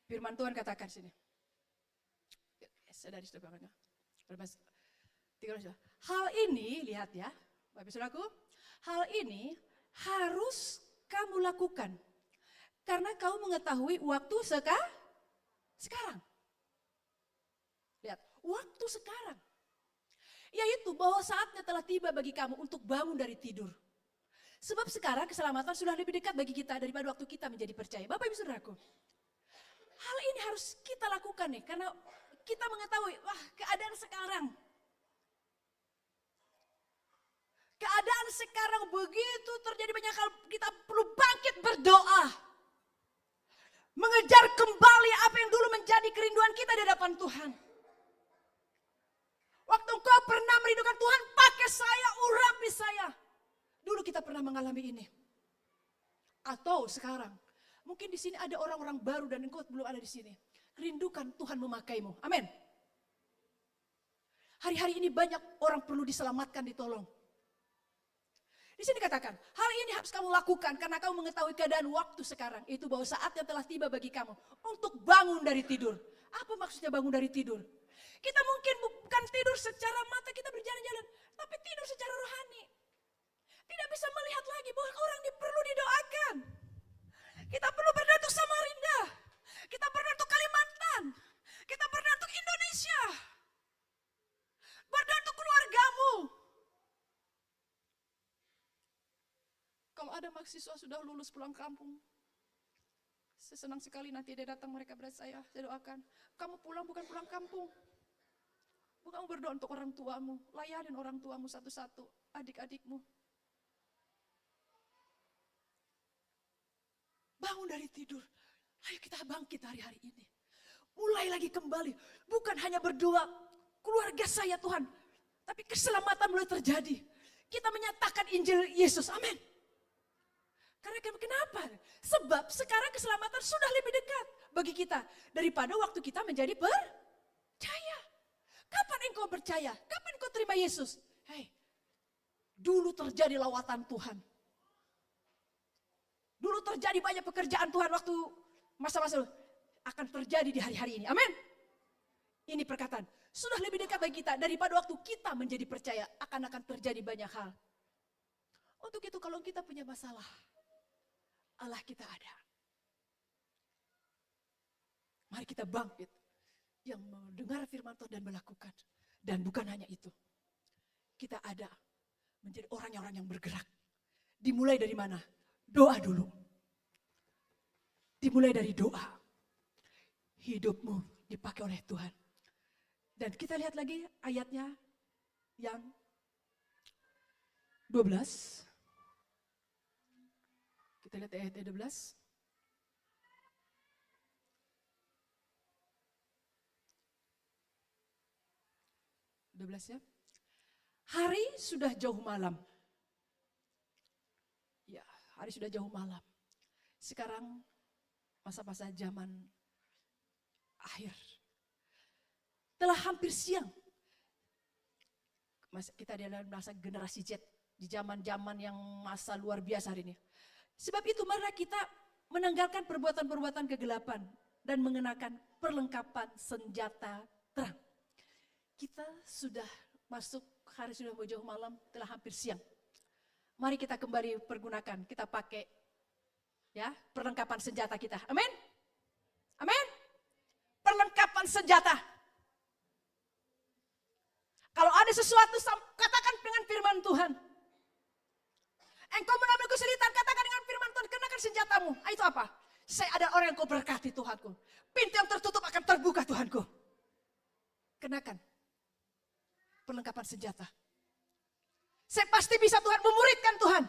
Firman Tuhan katakan sini. Dari situ belakangnya. Hal ini, lihat ya, Bapak Saudaraku, hal ini harus kamu lakukan karena kamu mengetahui waktu sekarang. Lihat, waktu sekarang. Yaitu bahwa saatnya telah tiba bagi kamu untuk bangun dari tidur. Sebab sekarang keselamatan sudah lebih dekat bagi kita daripada waktu kita menjadi percaya. Bapak Ibu Saudaraku, hal ini harus kita lakukan nih, karena kita mengetahui, wah keadaan sekarang begitu terjadi banyak hal, kita perlu bangkit berdoa. Mengejar kembali apa yang dulu menjadi kerinduan kita di hadapan Tuhan. Waktu engkau pernah merindukan Tuhan, pakai saya, urapi saya. Dulu kita pernah mengalami ini. Atau sekarang, mungkin di sini ada orang-orang baru dan engkau belum ada di sini. Rindukan Tuhan memakaimu. Amin. Hari-hari ini banyak orang perlu diselamatkan, ditolong. Di sini katakan, hal ini harus kamu lakukan karena kamu mengetahui keadaan waktu sekarang. Itu bahwa saatnya telah tiba bagi kamu untuk bangun dari tidur. Apa maksudnya bangun dari tidur? Kita mungkin bukan tidur secara mata kita berjalan-jalan, tapi tidur secara rohani. Tidak bisa melihat lagi bahwa orang ini perlu didoakan. Kita perlu berdoa untuk Samarinda. Kita berdoa untuk Kalimantan. Kita berdoa untuk Indonesia. Berdoa untuk keluargamu. Kalau ada mahasiswa sudah lulus pulang kampung, saya senang sekali nanti dia datang mereka berkata saya doakan. Kamu pulang bukan pulang kampung. Kamu berdoa untuk orang tuamu, layanin orang tuamu satu-satu, adik-adikmu. Bangun dari tidur, ayo kita bangkit hari-hari ini. Mulai lagi kembali, bukan hanya berdoa, keluarga saya Tuhan, tapi keselamatan mulai terjadi. Kita menyatakan Injil Yesus, amin. Karena kenapa? Sebab sekarang keselamatan sudah lebih dekat bagi kita daripada waktu kita menjadi percaya. Kapan engkau percaya? Kapan engkau terima Yesus? Hei, dulu terjadi lawatan Tuhan. Dulu terjadi banyak pekerjaan Tuhan waktu masa-masa akan terjadi di hari-hari ini. Amin. Ini perkataan, sudah lebih dekat bagi kita daripada waktu kita menjadi percaya akan terjadi banyak hal. Untuk itu kalau kita punya masalah, Allah kita ada. Mari kita bangkit. Yang mendengar firman Tuhan dan melakukan. Dan bukan hanya itu. Kita ada menjadi orang yang bergerak. Dimulai dari mana? Doa dulu. Dimulai dari doa. Hidupmu dipakai oleh Tuhan. Dan kita lihat lagi ayatnya yang 12. Kita lihat ayat 12. Ya. Hari sudah jauh malam. Ya, hari sudah jauh malam. Sekarang masa-masa zaman akhir. Telah hampir siang. Kita adalah masa generasi Z di zaman-zaman yang masa luar biasa hari ini. Sebab itu mari kita menanggalkan perbuatan-perbuatan kegelapan dan mengenakan perlengkapan senjata terang. Kita sudah masuk, hari sudah mau jauh malam, telah hampir siang. Mari kita kembali pergunakan, kita pakai ya perlengkapan senjata kita. Amin. Amin. Perlengkapan senjata. Kalau ada sesuatu, katakan dengan firman Tuhan. Engkau mengambil kesulitan, katakan dengan firman Tuhan, kenakan senjatamu. Itu apa? Saya ada orang yang kau berkati Tuhanku. Pintu yang tertutup akan terbuka Tuhanku. Kenakan perlengkapan senjata. Saya pasti bisa Tuhan memuridkan Tuhan.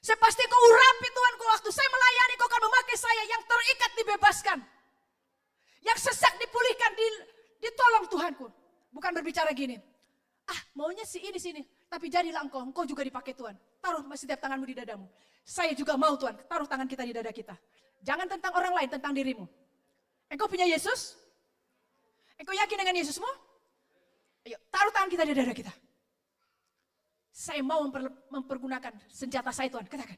Saya pasti kau urapi Tuhanku waktu saya melayani, kau akan memakai saya yang terikat dibebaskan. Yang sesak dipulihkan, ditolong Tuhanku. Bukan berbicara gini, maunya si ini sini, tapi jadilah engkau juga dipakai Tuhan. Taruh setiap tanganmu di dadamu. Saya juga mau Tuhan, taruh tangan kita di dada kita. Jangan tentang orang lain, tentang dirimu. Engkau punya Yesus? Engkau yakin dengan Yesusmu? Ayo, taruh tangan kita di dada kita. Saya mau mempergunakan senjata saya Tuhan, katakan.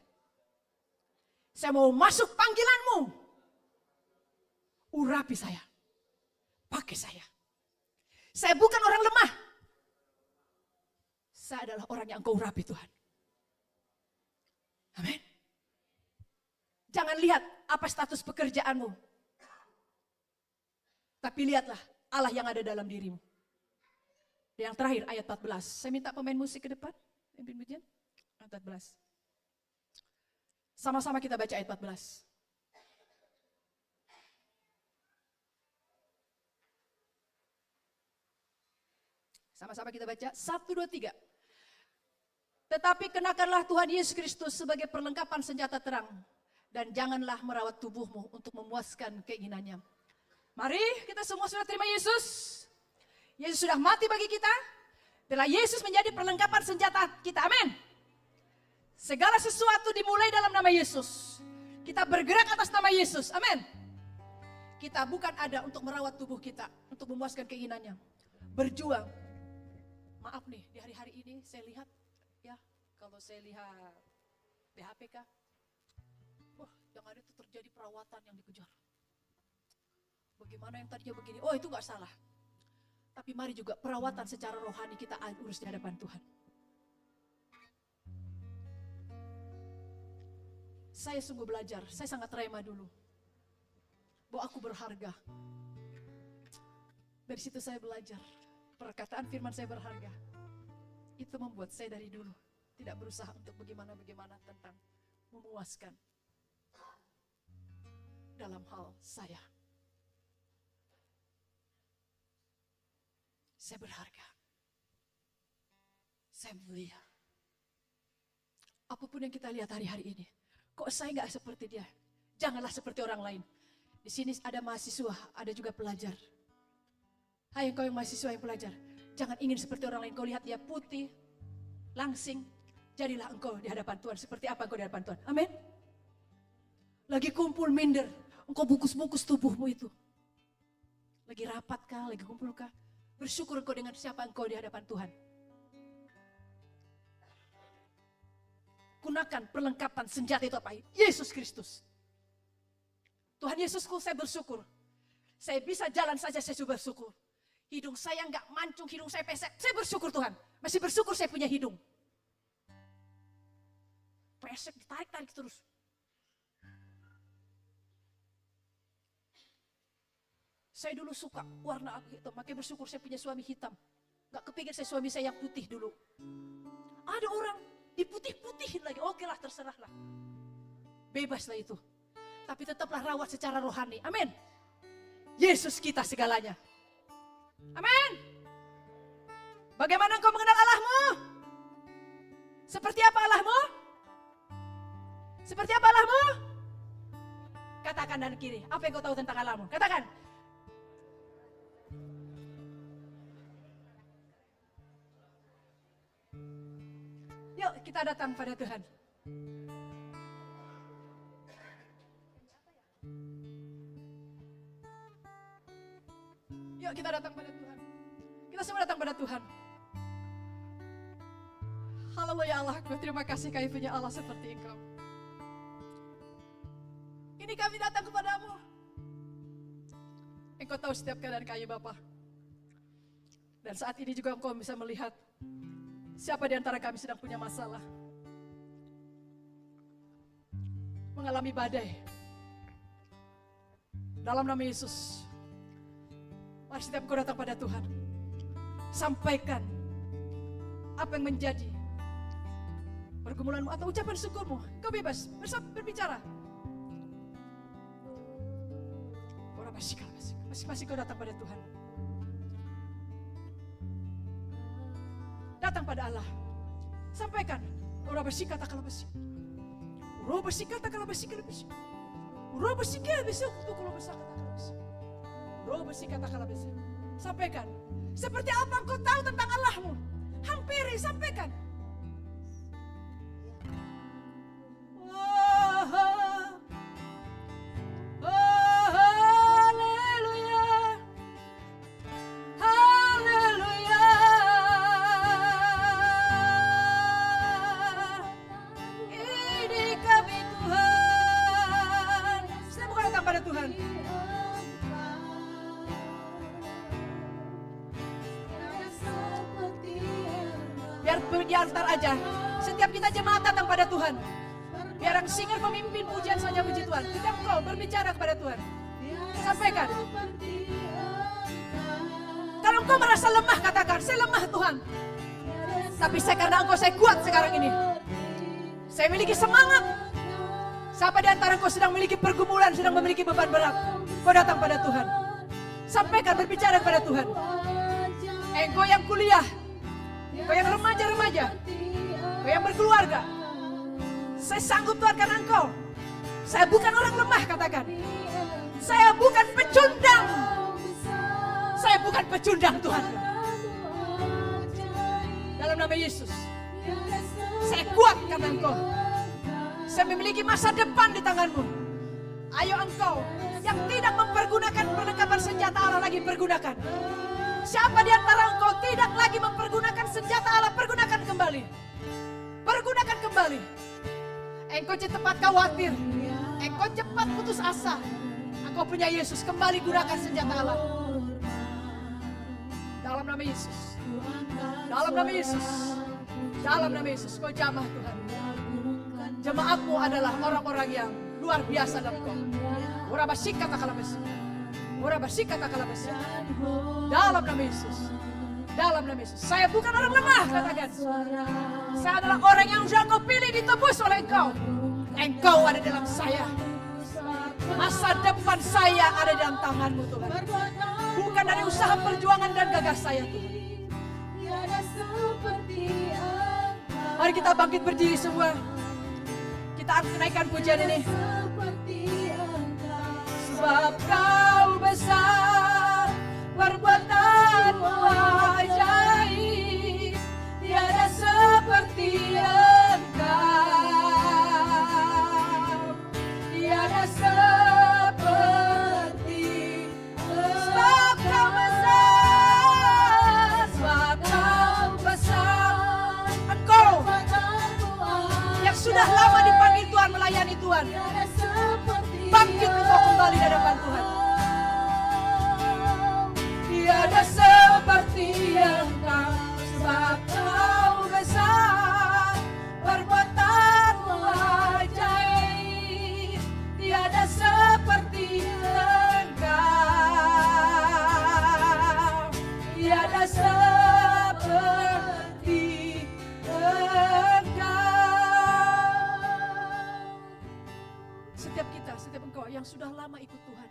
Saya mau masuk panggilanmu. Urapi saya. Pakai saya. Saya bukan orang lemah. Saya adalah orang yang engkau urapi Tuhan. Amin. Jangan lihat apa status pekerjaanmu. Tapi lihatlah Allah yang ada dalam dirimu. Yang terakhir ayat 14. Saya minta pemain musik ke depan. Pimpin pujian. Ayat 14. Sama-sama kita baca ayat 14. Sama-sama kita baca, 1, 2, 3. Tetapi kenakanlah Tuhan Yesus Kristus sebagai perlengkapan senjata terang. Dan janganlah merawat tubuhmu untuk memuaskan keinginannya. Mari kita semua sudah terima Yesus. Yesus sudah mati bagi kita. Bila Yesus menjadi perlengkapan senjata kita, amin. Segala sesuatu dimulai dalam nama Yesus. Kita bergerak atas nama Yesus, amin. Kita bukan ada untuk merawat tubuh kita, untuk memuaskan keinginannya. Berjuang. Maaf nih, di hari-hari ini saya lihat, ya, kalau saya lihat BHPK, wah, yang ada itu terjadi perawatan yang dikejar. Bagaimana yang tadinya begini, oh itu gak salah. Tapi mari juga perawatan secara rohani kita urus di hadapan Tuhan. Saya sungguh belajar, saya sangat rema dulu. Bahwa aku berharga. Dari situ saya belajar. Perkataan firman saya berharga. Itu membuat saya dari dulu tidak berusaha untuk bagaimana-bagaimana tentang memuaskan dalam hal saya. Saya berharga. Saya mulia. Apapun yang kita lihat hari-hari ini, kok saya nggak seperti dia? Janganlah seperti orang lain. Di sini ada mahasiswa, ada juga pelajar. Hai engkau yang mahasiswa yang pelajar, jangan ingin seperti orang lain. Kau lihat dia putih, langsing, jadilah engkau di hadapan Tuhan. Seperti apa engkau di hadapan Tuhan? Amin. Lagi kumpul minder, engkau bungkus-bungkus tubuhmu itu. Lagi rapat kah, lagi kumpul kah? Bersyukur engkau dengan siapa engkau di hadapan Tuhan. Gunakan perlengkapan senjata itu apa? Yesus Kristus. Tuhan Yesusku, saya bersyukur. Saya bisa jalan saja, saya sudah bersyukur. Hidung saya enggak mancung, hidung saya pesek. Saya bersyukur Tuhan. Masih bersyukur saya punya hidung. Pesek, ditarik-tarik terus. Saya dulu suka warna hitam, makanya bersyukur saya punya suami hitam. Enggak kepikir saya suami saya yang putih dulu. Ada orang diputih-putihin lagi, oke lah terserah lah. Bebas lah itu. Tapi tetaplah rawat secara rohani, amin. Yesus kita segalanya. Amin. Bagaimana engkau mengenal Allahmu? Seperti apa Allahmu? Seperti apa Allahmu? Katakan dan kiri, apa yang kau tahu tentang Allahmu? Katakan. Yuk kita datang pada Tuhan. Yuk kita datang pada Tuhan. Kita semua datang pada Tuhan. Haleluya Allahku, terima kasih kami punya Allah seperti Engkau. Ini kami datang kepadamu. Engkau tahu setiap keadaan kami Bapa. Dan saat ini juga Engkau bisa melihat siapa di antara kami sedang punya masalah. Mengalami badai. Dalam nama Yesus. Mari setiap kau datang pada Tuhan. Sampaikan apa yang menjadi pergumulanmu atau ucapan syukurmu. Kau bebas berbicara. Masing-masing kau datang pada Tuhan. Datang pada Allah. Sampaikan. Ora bersikata kalau bersik. Ora bersikata kalau bersik. Ora bersikata kalau bersik. Roh bersikata kalau bisa. Sampaikan. Seperti apa engkau tahu tentang Allahmu? Hampiri, sampaikan. Haleluya. Haleluya. Ini kami Tuhan. Saya bukan datang pada Tuhan. Biar di altar aja. Setiap kita jemaat datang pada Tuhan. Biar yang singer pemimpin pujian saja puji Tuhan. Setiap kau berbicara kepada Tuhan. Sampaikan. Kalau engkau merasa lemah katakan, saya lemah Tuhan. Tapi karena engkau saya kuat sekarang ini. Saya memiliki semangat. Siapa di antara kau sedang memiliki pergumulan, sedang memiliki beban berat, kau datang pada Tuhan. Sampaikan, berbicara kepada Tuhan. Engkau yang kuliah, kau yang remaja-remaja, kau yang berkeluarga, saya sanggup Tuhan karena Engkau. Saya bukan orang lemah, katakan. Saya bukan pecundang. Saya bukan pecundang Tuhan. Dalam nama Yesus, saya kuat karena Engkau. Saya memiliki masa depan di tangan-Mu. Ayo Engkau yang tidak mempergunakan perlengkapan senjata Allah lagi pergunakan. Siapa di antara Engkau tidak lagi mempergunakan senjata Allah, pergunakan kembali. Pergunakan kembali. Engkau cepat khawatir, engkau cepat putus asa. Engkau punya Yesus, kembali gunakan senjata Allah. Dalam nama Yesus. Dalam nama Yesus. Dalam nama Yesus, kau jamah Tuhan. Jemaat-Mu adalah orang-orang yang luar biasa dalam Kau. Urabashika takalabes. Urabashika takalabes. Dalam nama Yesus. Dalam nama Yesus. Saya bukan orang lemah, katakan. Saya adalah orang yang sudah Kau pilih, ditebus oleh Engkau. Engkau ada dalam saya. Masa depan saya ada dalam tangan-Mu Tuhan. Bukan dari usaha perjuangan dan gagas saya Tuhan. Mari kita bangkit berdiri semua. Kita akan menaikkan pujian ini. Sebab Kau besar, perbuatan-Mu ajaib, tiada seperti Engkau, tiada seperti. Sebab Kau besar, sebab Kau besar. Engkau yang sudah lama dipanggil Tuhan, melayani Tuhan, bangkit engkau kembali di hadapan Tuhan. Tiada seperti Engkau, sebab Kau besar, perbuatan-Mu ajaib, tiada seperti Engkau, tiada seperti Engkau. Setiap kita, setiap engkau yang sudah lama ikut Tuhan,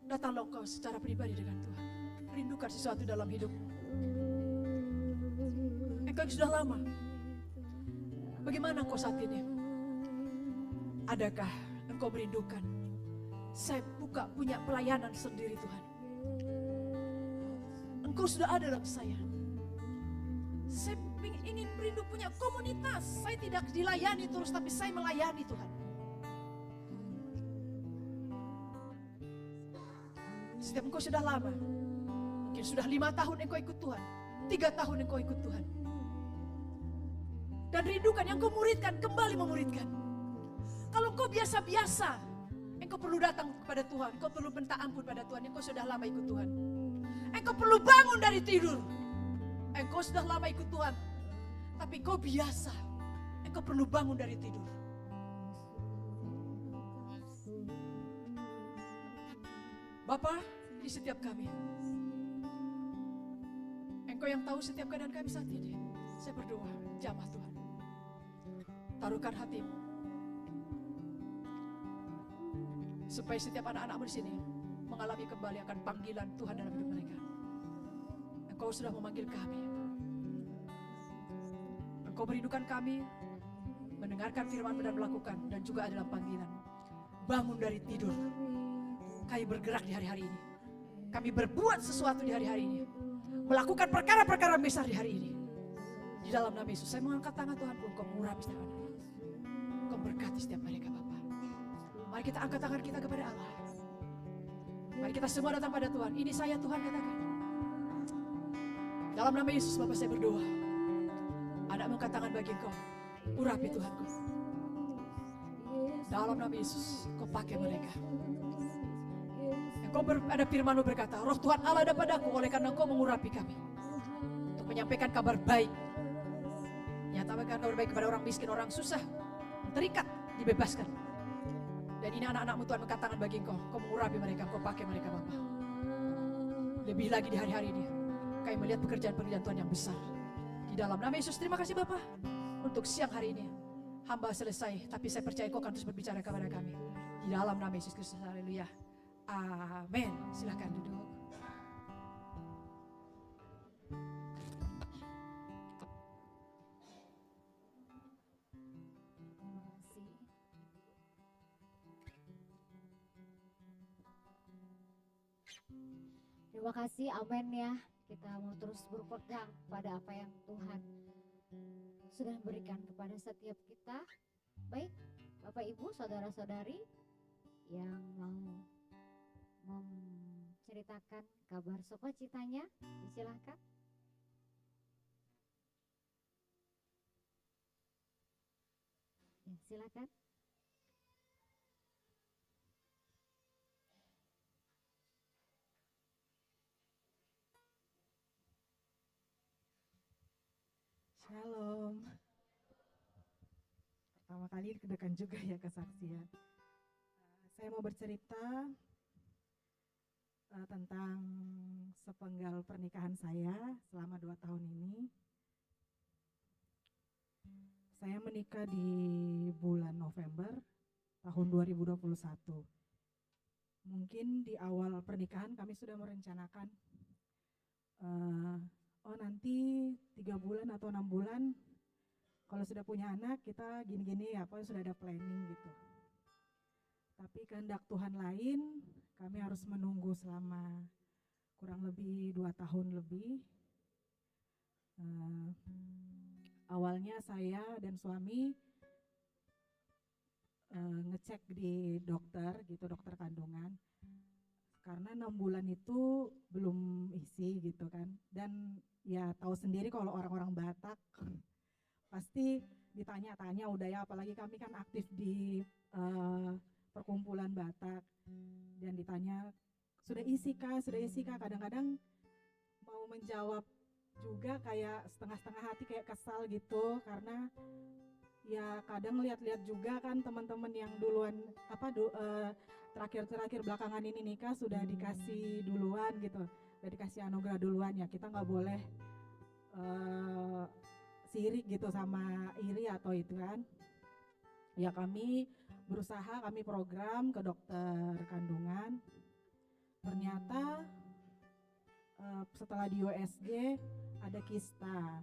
datanglah engkau secara pribadi dengan Tuhan. Rindukan sesuatu dalam hidup. Engkau yang sudah lama, bagaimana engkau saat ini? Adakah engkau merindukan, saya punya pelayanan sendiri Tuhan. Engkau sudah ada dalam saya. Saya ingin merindu punya komunitas. Saya tidak dilayani terus, tapi saya melayani Tuhan. Setiap engkau sudah lama, mungkin sudah 5 tahun engkau ikut Tuhan, 3 tahun engkau ikut Tuhan. Dan rindukan yang kau muridkan, kembali memuridkan. Kalau engkau biasa-biasa, engkau perlu datang kepada Tuhan, engkau perlu minta ampun pada Tuhan, engkau sudah lama ikut Tuhan. Engkau perlu bangun dari tidur. Engkau sudah lama ikut Tuhan, tapi engkau biasa, engkau perlu bangun dari tidur. Bapa, di setiap kami, Engkau yang tahu setiap keadaan kami saat ini. Saya berdoa, jamah Tuhan, taruhkan hatimu, supaya setiap anak-anakmu di sini mengalami kembali akan panggilan Tuhan dalam hidup mereka. Engkau sudah memanggil kami, Engkau merindukan kami, mendengarkan firman-Mu dan melakukan, dan juga adalah panggilan. Bangun dari tidur. Kami bergerak di hari-hari ini. Kami berbuat sesuatu di hari-hari ini. Melakukan perkara-perkara besar di hari ini. Di dalam nama Yesus, saya mengangkat tangan Tuhan, Engkau mengurapi setiap anak. Engkau berkati setiap mereka Bapa. Mari kita angkat tangan kita kepada Allah. Mari kita semua datang pada Tuhan. Ini saya Tuhan, katakan. Dalam nama Yesus Bapa saya berdoa. Anak mengangkat tangan bagi Engkau. Urapi Tuhanku. Dalam nama Yesus, Kau pakai mereka. Engkau ada firman-Mu berkata, Roh Tuhan Allah ada padaku, oleh karena Engkau mengurapi kami untuk menyampaikan kabar baik. Nyatakan kabar baik kepada orang miskin, orang susah, terikat, dibebaskan. Dan ini anak-anak-Mu Tuhan mengangkat tangan bagi Engkau. Engkau mengurapi mereka, Engkau pakai mereka Bapa. Lebih lagi di hari-hari ini, kami melihat pekerjaan-pekerjaan Tuhan yang besar. Di dalam nama Yesus, terima kasih Bapa untuk siang hari ini. hamba selesai, tapi saya percaya kau akan terus berbicara kepada kami. Di dalam nama Yesus Kristus, haleluya. Amin. Silakan duduk. Terima kasih. Terima kasih, amin ya. Kita mau terus berpegang pada apa yang Tuhan sudah berikan kepada setiap kita. Baik, Bapak Ibu, saudara-saudari yang mau menceritakan kabar sukacitanya, disilahkan. Ya, silakan. Shalom. Pertama kali deg-degan juga ya kesaksian. Saya mau bercerita tentang sepenggal pernikahan saya selama 2 tahun ini. Saya menikah di bulan November tahun 2021. Mungkin di awal pernikahan kami sudah merencanakan nanti 3 bulan atau 6 bulan kalau sudah punya anak kita gini-gini ya, pokoknya sudah ada planning gitu. Tapi kehendak Tuhan lain, kami harus menunggu selama kurang lebih 2 tahun lebih. Awalnya saya dan suami ngecek di dokter gitu, dokter kandungan. Karena 6 bulan itu belum isi gitu kan. Dan ya tahu sendiri kalau orang-orang Batak pasti ditanya-tanya udah ya, apalagi kami kan aktif di perkumpulan Batak dan ditanya sudah isi kah, kadang-kadang mau menjawab juga kayak setengah-setengah hati, kayak kesal gitu karena ya kadang lihat-lihat juga kan teman-teman yang duluan terakhir belakangan ini nikah sudah dikasih duluan gitu, udah dikasih anugerah duluan, ya kita nggak boleh sirik gitu sama iri atau itu kan. Ya kami berusaha, kami program ke dokter kandungan. Ternyata setelah di USG ada kista.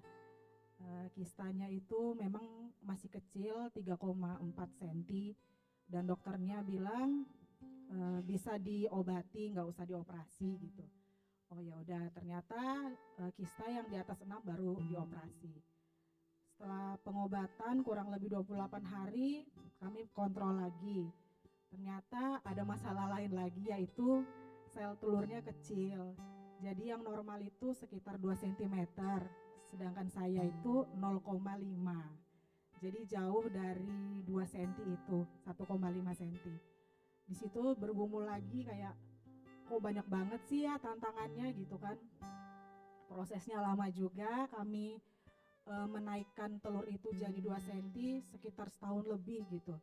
Kistanya itu memang masih kecil, 3,4 cm, dan dokternya bilang bisa diobati, nggak usah dioperasi gitu. Oh ya udah, ternyata kista yang di atas 6 baru dioperasi. Setelah pengobatan kurang lebih 28 hari, kami kontrol lagi. Ternyata ada masalah lain lagi, yaitu sel telurnya kecil. Jadi yang normal itu sekitar 2 cm, sedangkan saya itu 0,5. Jadi jauh dari 2 cm itu, 1,5 cm. Di situ bergumul lagi kayak kok banyak banget sih ya tantangannya gitu kan. Prosesnya lama juga, kami menaikkan telur itu jadi 2 cm sekitar setahun lebih gitu.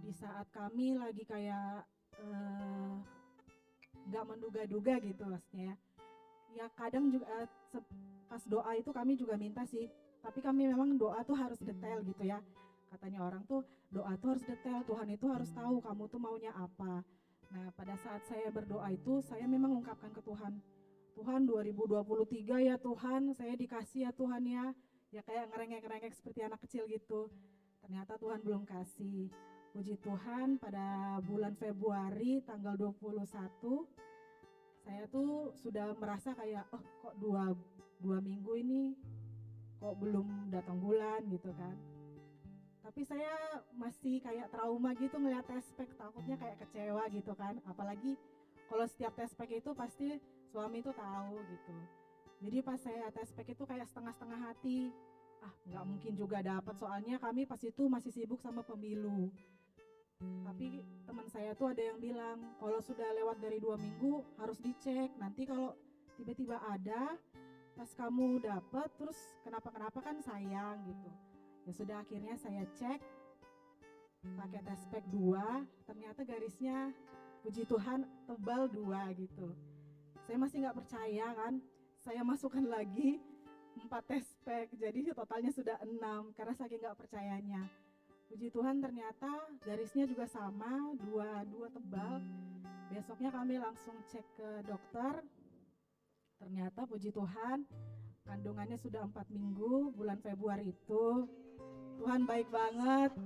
Di saat kami lagi kayak gak menduga-duga gitu maksudnya ya, kadang juga pas doa itu kami juga minta sih, tapi kami memang doa tuh harus detail gitu ya. Katanya orang tuh doa tuh harus detail, Tuhan itu harus tahu kamu tuh maunya apa. Nah pada saat saya berdoa itu saya memang ungkapkan ke Tuhan, Tuhan 2023 ya Tuhan, saya dikasih ya Tuhan ya. Ya kayak ngerengek-ngerengek seperti anak kecil gitu. Ternyata Tuhan belum kasih. Puji Tuhan pada bulan Februari tanggal 21 saya tuh sudah merasa kayak kok dua minggu ini kok belum datang bulan gitu kan. Tapi saya masih kayak trauma gitu ngeliat tespek, takutnya kayak kecewa gitu kan. Apalagi kalau setiap tespek itu pasti suami itu tahu gitu. Jadi pas saya tespek itu kayak setengah-setengah hati. Nggak mungkin juga dapat, soalnya kami pas itu masih sibuk sama pemilu. Tapi teman saya tuh ada yang bilang kalau sudah lewat dari 2 minggu harus dicek. Nanti kalau tiba-tiba ada pas kamu dapat terus kenapa-kenapa kan sayang gitu. Ya sudah, akhirnya saya cek pakai tespek 2, ternyata garisnya puji Tuhan tebal 2 gitu. Saya masih nggak percaya kan, saya masukkan lagi 4 test pack, jadi totalnya sudah 6 karena saking nggak percayanya. Puji Tuhan ternyata garisnya juga sama, dua tebal. Besoknya kami langsung cek ke dokter. Ternyata puji Tuhan kandungannya sudah 4 minggu, bulan Februari itu. Tuhan baik banget,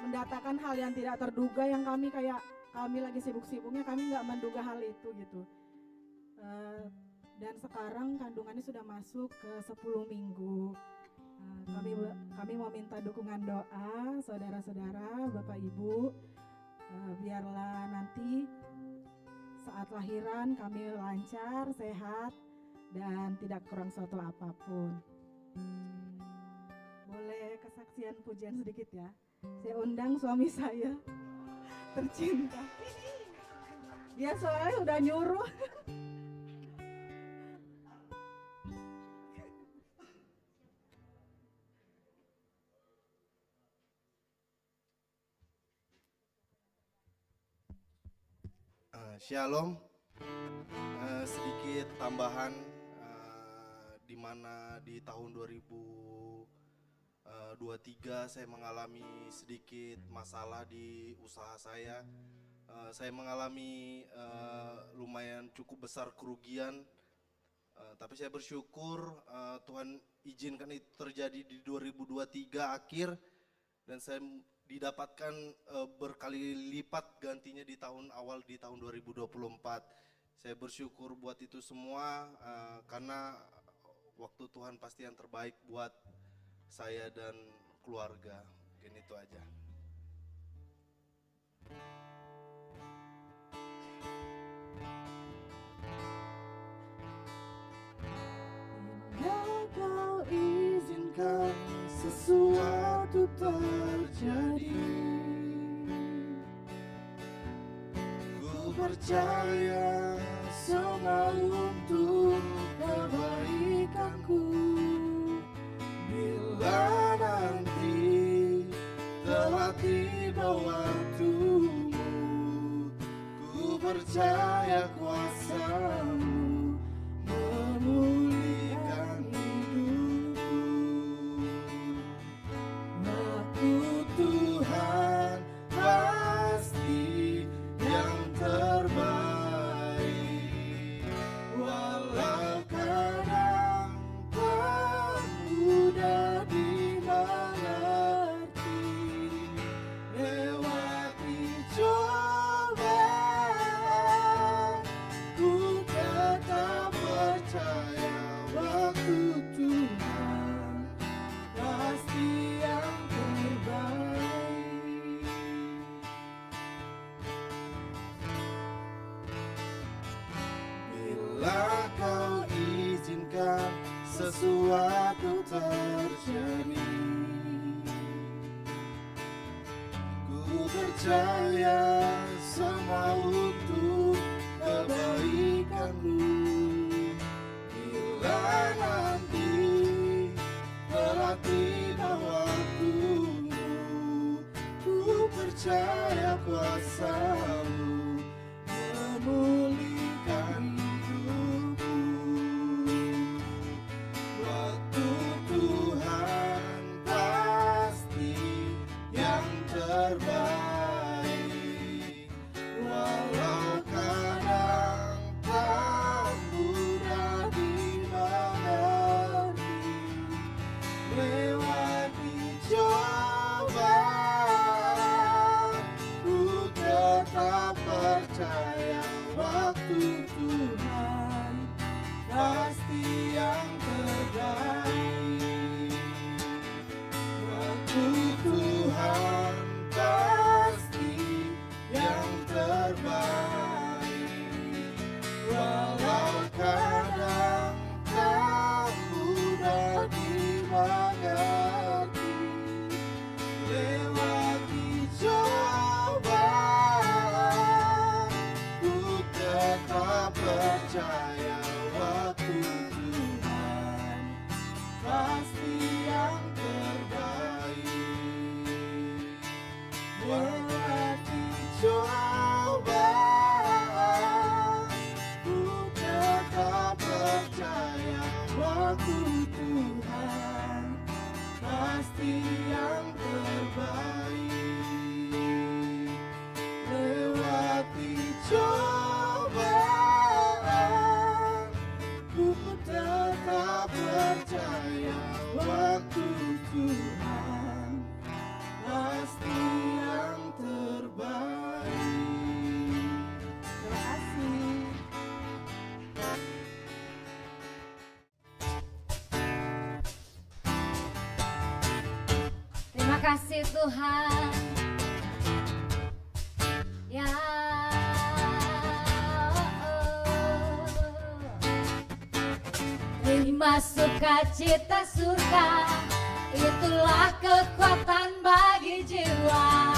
mendatangkan hal yang tidak terduga yang kami lagi sibuk-sibuknya, kami nggak menduga hal itu gitu. Dan sekarang kandungannya sudah masuk ke 10 minggu. Kami mau minta dukungan doa saudara-saudara, Bapak Ibu, biarlah nanti saat lahiran kami lancar, sehat, dan tidak kurang suatu apapun. Boleh kesaksian pujian sedikit ya? Saya undang suami saya tercinta. Dia soalnya udah nyuruh. Shalom. Sedikit tambahan, di mana di tahun 2023 saya mengalami sedikit masalah di usaha saya. Saya mengalami lumayan cukup besar kerugian, tapi saya bersyukur Tuhan izinkan itu terjadi di 2023 akhir, dan saya didapatkan berkali lipat gantinya di tahun 2024. Saya bersyukur buat itu semua, karena waktu Tuhan pasti yang terbaik buat saya dan keluarga. Mungkin itu aja. Bila Kau izinkan sesuatu terjadi, ku percaya semua untuk kebaikanku. Bila nanti telah tiba waktumu, ku percaya kuasa-Mu memulihkan hidupku. Waktu Tuhan pasti yang terbaik, walau kadang tak mudah dimengerti. Lewati cobaan, ku tetap percaya waktu Tuhan pasti yang terbaik. Bila Kau izinkan sesuatu terjadi, ku percaya semua untuk kebaikan-Mu. Bila nanti telah tiba waktumu, ku percaya kuasa-Mu memulihkan hidupku. Waktu Tuhan pasti yang terbaik, walau kadang tak mudah dimengerti. Lewati cobaan, ku tetap waktu Tuhan pasti yang terbaik. Lewati cobaan, ku tetap percaya waktu Tuhan pasti yang terbaik. Terima kasih. Terima kasih Tuhan. Ya. Terima sukacita surga, itulah kekuatan bagi jiwa.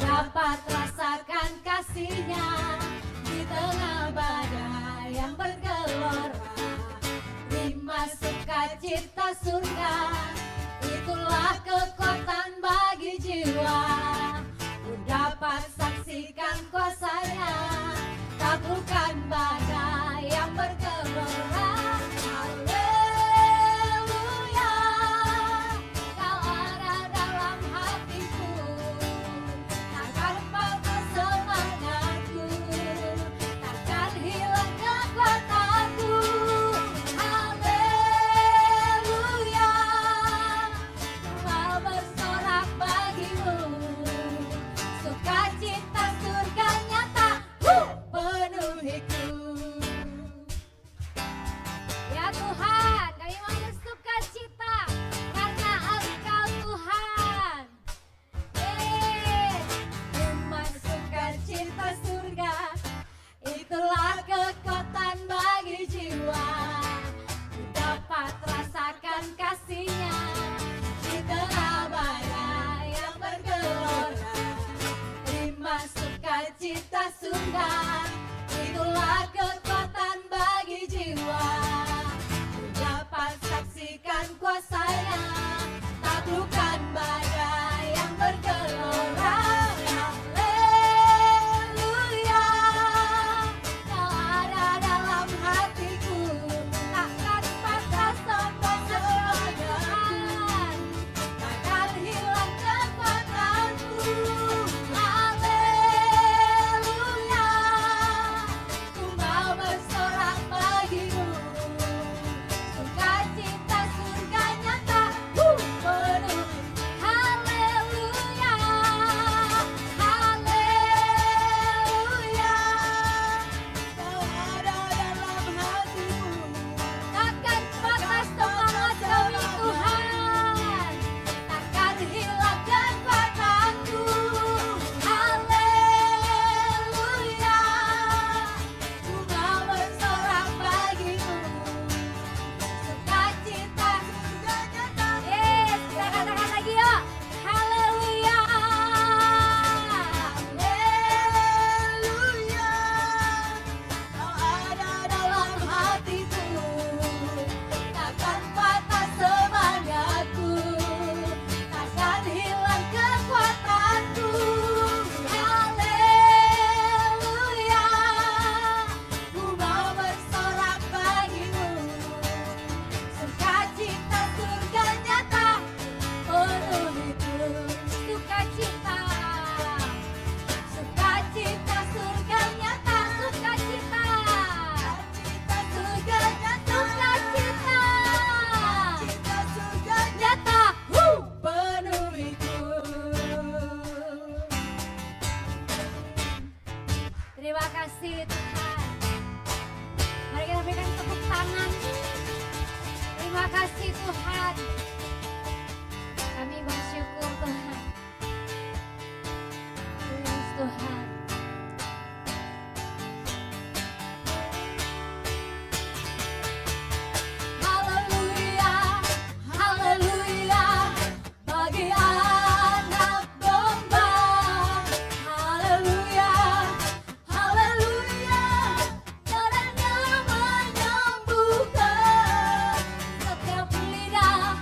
Dapat rasakan kasihnya di tengah badai yang bergelora. Terima sukacita surga, itulah kekuatan bagi jiwa. Ku dapat saksikan kuasanya, taklukkan badai yang bergelora. Haleluya, kau ada dalam hatiku, takkan patah semangatku, takkan hilang kekuatanku. Haleluya, ku mau bersorak bagimu, sukacita surga nyata penuhiku. Ya Tuhan, kami mau bersukacita karena Engkau Tuhan. Terima sukacita surga, itulah kekuatan bagi jiwa. Ku dapat rasakan kasihnya di tengah badai yang bergelora. Terima sukacita surga, itulah kekuatan bagi jiwa. Ku dapat saksikan kuasanya, taklukkan badai yang bergelora. Haleluya, kau ada dalam hatiku, takkan patah sampai Tuhan, takkan hilang kekuatanku. Haleluya, ku mau bersorak bagimu, sukacita surga nyata penuh. Haleluya, haleluya, kau ada dalam hatiku, takkan patah semangat kami Tuhan, takkan hilang kekuatanku. Haleluya, ku mau bersorak bagimu, sukacita surga nyata. Kita katakan lagi yuk. Haleluya, haleluya, kau ada dalam hatiku, takkan patah semangatku, takkan hilang kekuatanku. Haleluya, ku mau bersorak bagimu, sukacita surga nyata penuhiku. Sukacita, sukacita surga nyata, sukacita, surga nyata, sukacita, surga nyata penuhiku. Terima kasih Tuhan. Mari kita berikan tepuk tangan. Terima kasih Tuhan. Kami bersyukur Tuhan. Yes Tuhan. Haleluya, haleluya, bagi anak domba. Haleluya, haleluya, caranya menyembuhkan setiap lidah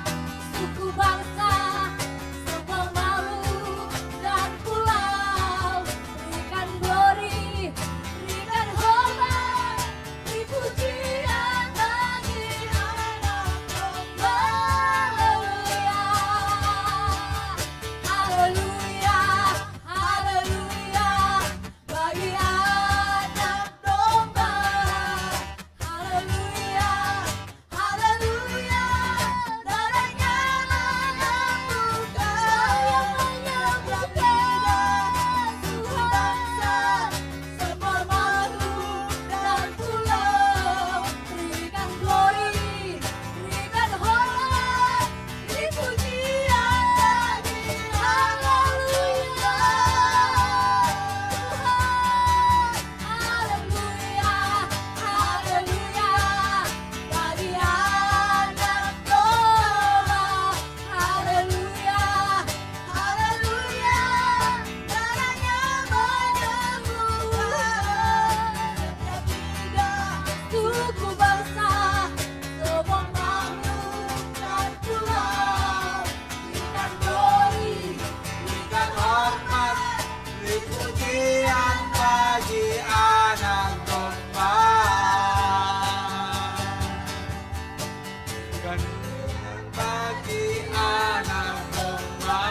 kemenangan bagi anak domba.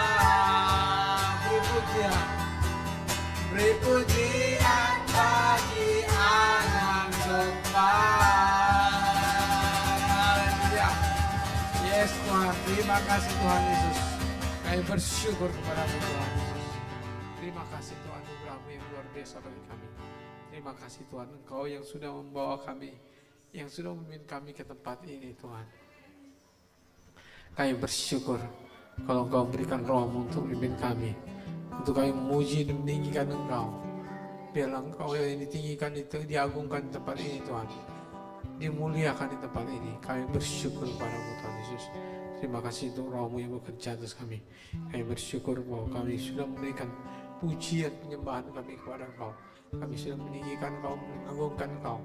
Beri pujian, beri pujian bagi anak domba. Haleluya. Yes Tuhan, terima kasih Tuhan Yesus. Kami bersyukur kepada-Mu Tuhan Yesus. Terima kasih Tuhan, anugerah-Mu yang luar biasa bagi kami. Terima kasih Tuhan, Engkau yang sudah membawa kami, yang sudah memimpin kami ke tempat ini Tuhan. Kami bersyukur kalau Engkau berikan Roh-Mu untuk memimpin kami, untuk kami memuji dan meninggikan Engkau. Biarlah Engkau yang ditinggikan, diagungkan di tempat ini Tuhan, dimuliakan di tempat ini. Kami bersyukur kepada-Mu Tuhan Yesus. Terima kasih untuk Roh-Mu yang bekerja atas kami. Kami bersyukur bahwa kami sudah memberikan pujian penyembahan kami kepada Engkau. Kami sudah meninggikan Engkau, mengagungkan Engkau.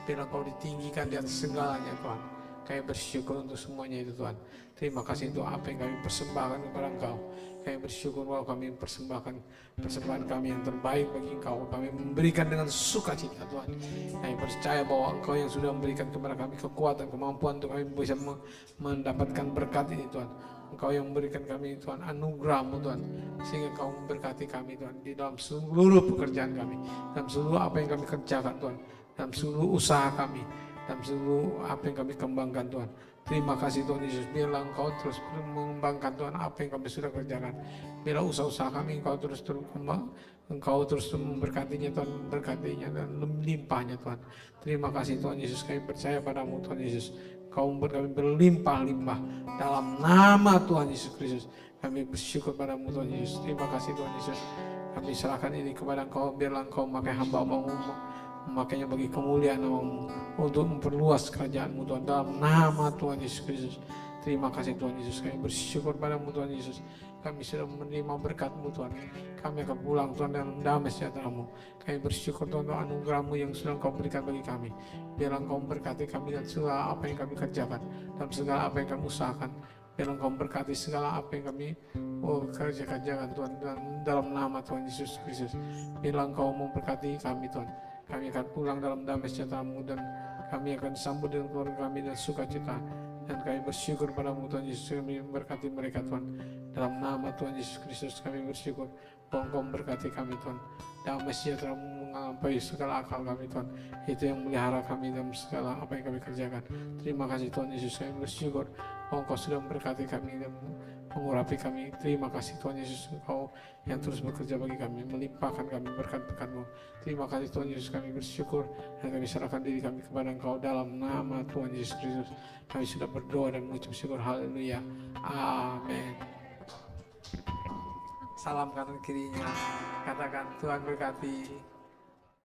Biarlah Engkau ditinggikan di atas segalanya Tuhan. Kami bersyukur untuk semuanya itu Tuhan. Terima kasih untuk apa yang kami persembahkan kepada Engkau. Kami bersyukur bahwa kami persembahkan persembahan kami yang terbaik bagi Engkau. Kami memberikan dengan sukacita Tuhan. Kami percaya bahwa Engkau yang sudah memberikan kepada kami kekuatan, kemampuan untuk kami bisa mendapatkan berkat ini Tuhan. Engkau yang memberikan kami Tuhan anugerah-Mu Tuhan, sehingga Engkau memberkati kami Tuhan di dalam seluruh pekerjaan kami, dalam seluruh apa yang kami kerjakan Tuhan, dalam seluruh usaha kami, dalam seluruh apa yang kami kembangkan Tuhan. Terima kasih Tuhan Yesus. Biarlah Engkau terus mengembangkan Tuhan apa yang kami sudah kerjakan. Biarlah usaha-usaha kami Engkau terus berkembang, Engkau terus memberkatinya Tuhan, memberkatinya dan melimpahnya Tuhan. Terima kasih Tuhan Yesus. Kami percaya padamu Tuhan Yesus. Kau membuat kami berlimpah-limpah dalam nama Tuhan Yesus Kristus. Kami bersyukur padamu Tuhan Yesus. Terima kasih Tuhan Yesus. Kami serahkan ini kepada Engkau. Biarlah Engkau memakai hamba-Mu, memakainya bagi kemuliaan nama-Mu, untuk memperluas kerajaan-Mu Tuhan, dalam nama Tuhan Yesus Kristus. Terima kasih Tuhan Yesus. Kami bersyukur padamu Tuhan Yesus. Kami sudah menerima berkat-Mu Tuhan. Kami akan pulang Tuhan dalam damai sejahtera-Mu. Kami bersyukur Tuhan untuk anugerah-Mu yang sudah Engkau berikan bagi kami. Biarlah Engkau memberkati kami dan segala apa yang kami kerjakan, dalam segala apa yang kami usahakan. Biarlah Engkau memberkati segala apa yang kami kerjakan Tuhan, dalam nama Tuhan Yesus Kristus. Biarlah Engkau memberkati kami Tuhan. Kami akan pulang dalam damai sejahtera-Mu dan kami akan sambut dengan keluarga kami dan sukacita. Dan kami bersyukur padamu Tuhan Yesus. Kami memberkati mereka Tuhan, dalam nama Tuhan Yesus Kristus. Kami bersyukur bahwa Engkau memberkati kami Tuhan. Damai sejahtera-Mu mengelampaui segala akal kami Tuhan. Itu yang melihara kami dalam segala apa yang kami kerjakan. Terima kasih Tuhan Yesus. Kami bersyukur bahwa Engkau sudah memberkati kami dan mengurapi kami. Terima kasih Tuhan Yesus, Engkau yang terus bekerja bagi kami, melimpahkan kami berkat-berkat-Mu. Terima kasih Tuhan Yesus. Kami bersyukur dan kami serahkan diri kami kepada Engkau dalam nama Tuhan Yesus Kristus. Kami sudah berdoa dan mengucap syukur. Haleluya. Amin. Salam kanan kirinya. Katakan Tuhan berkati.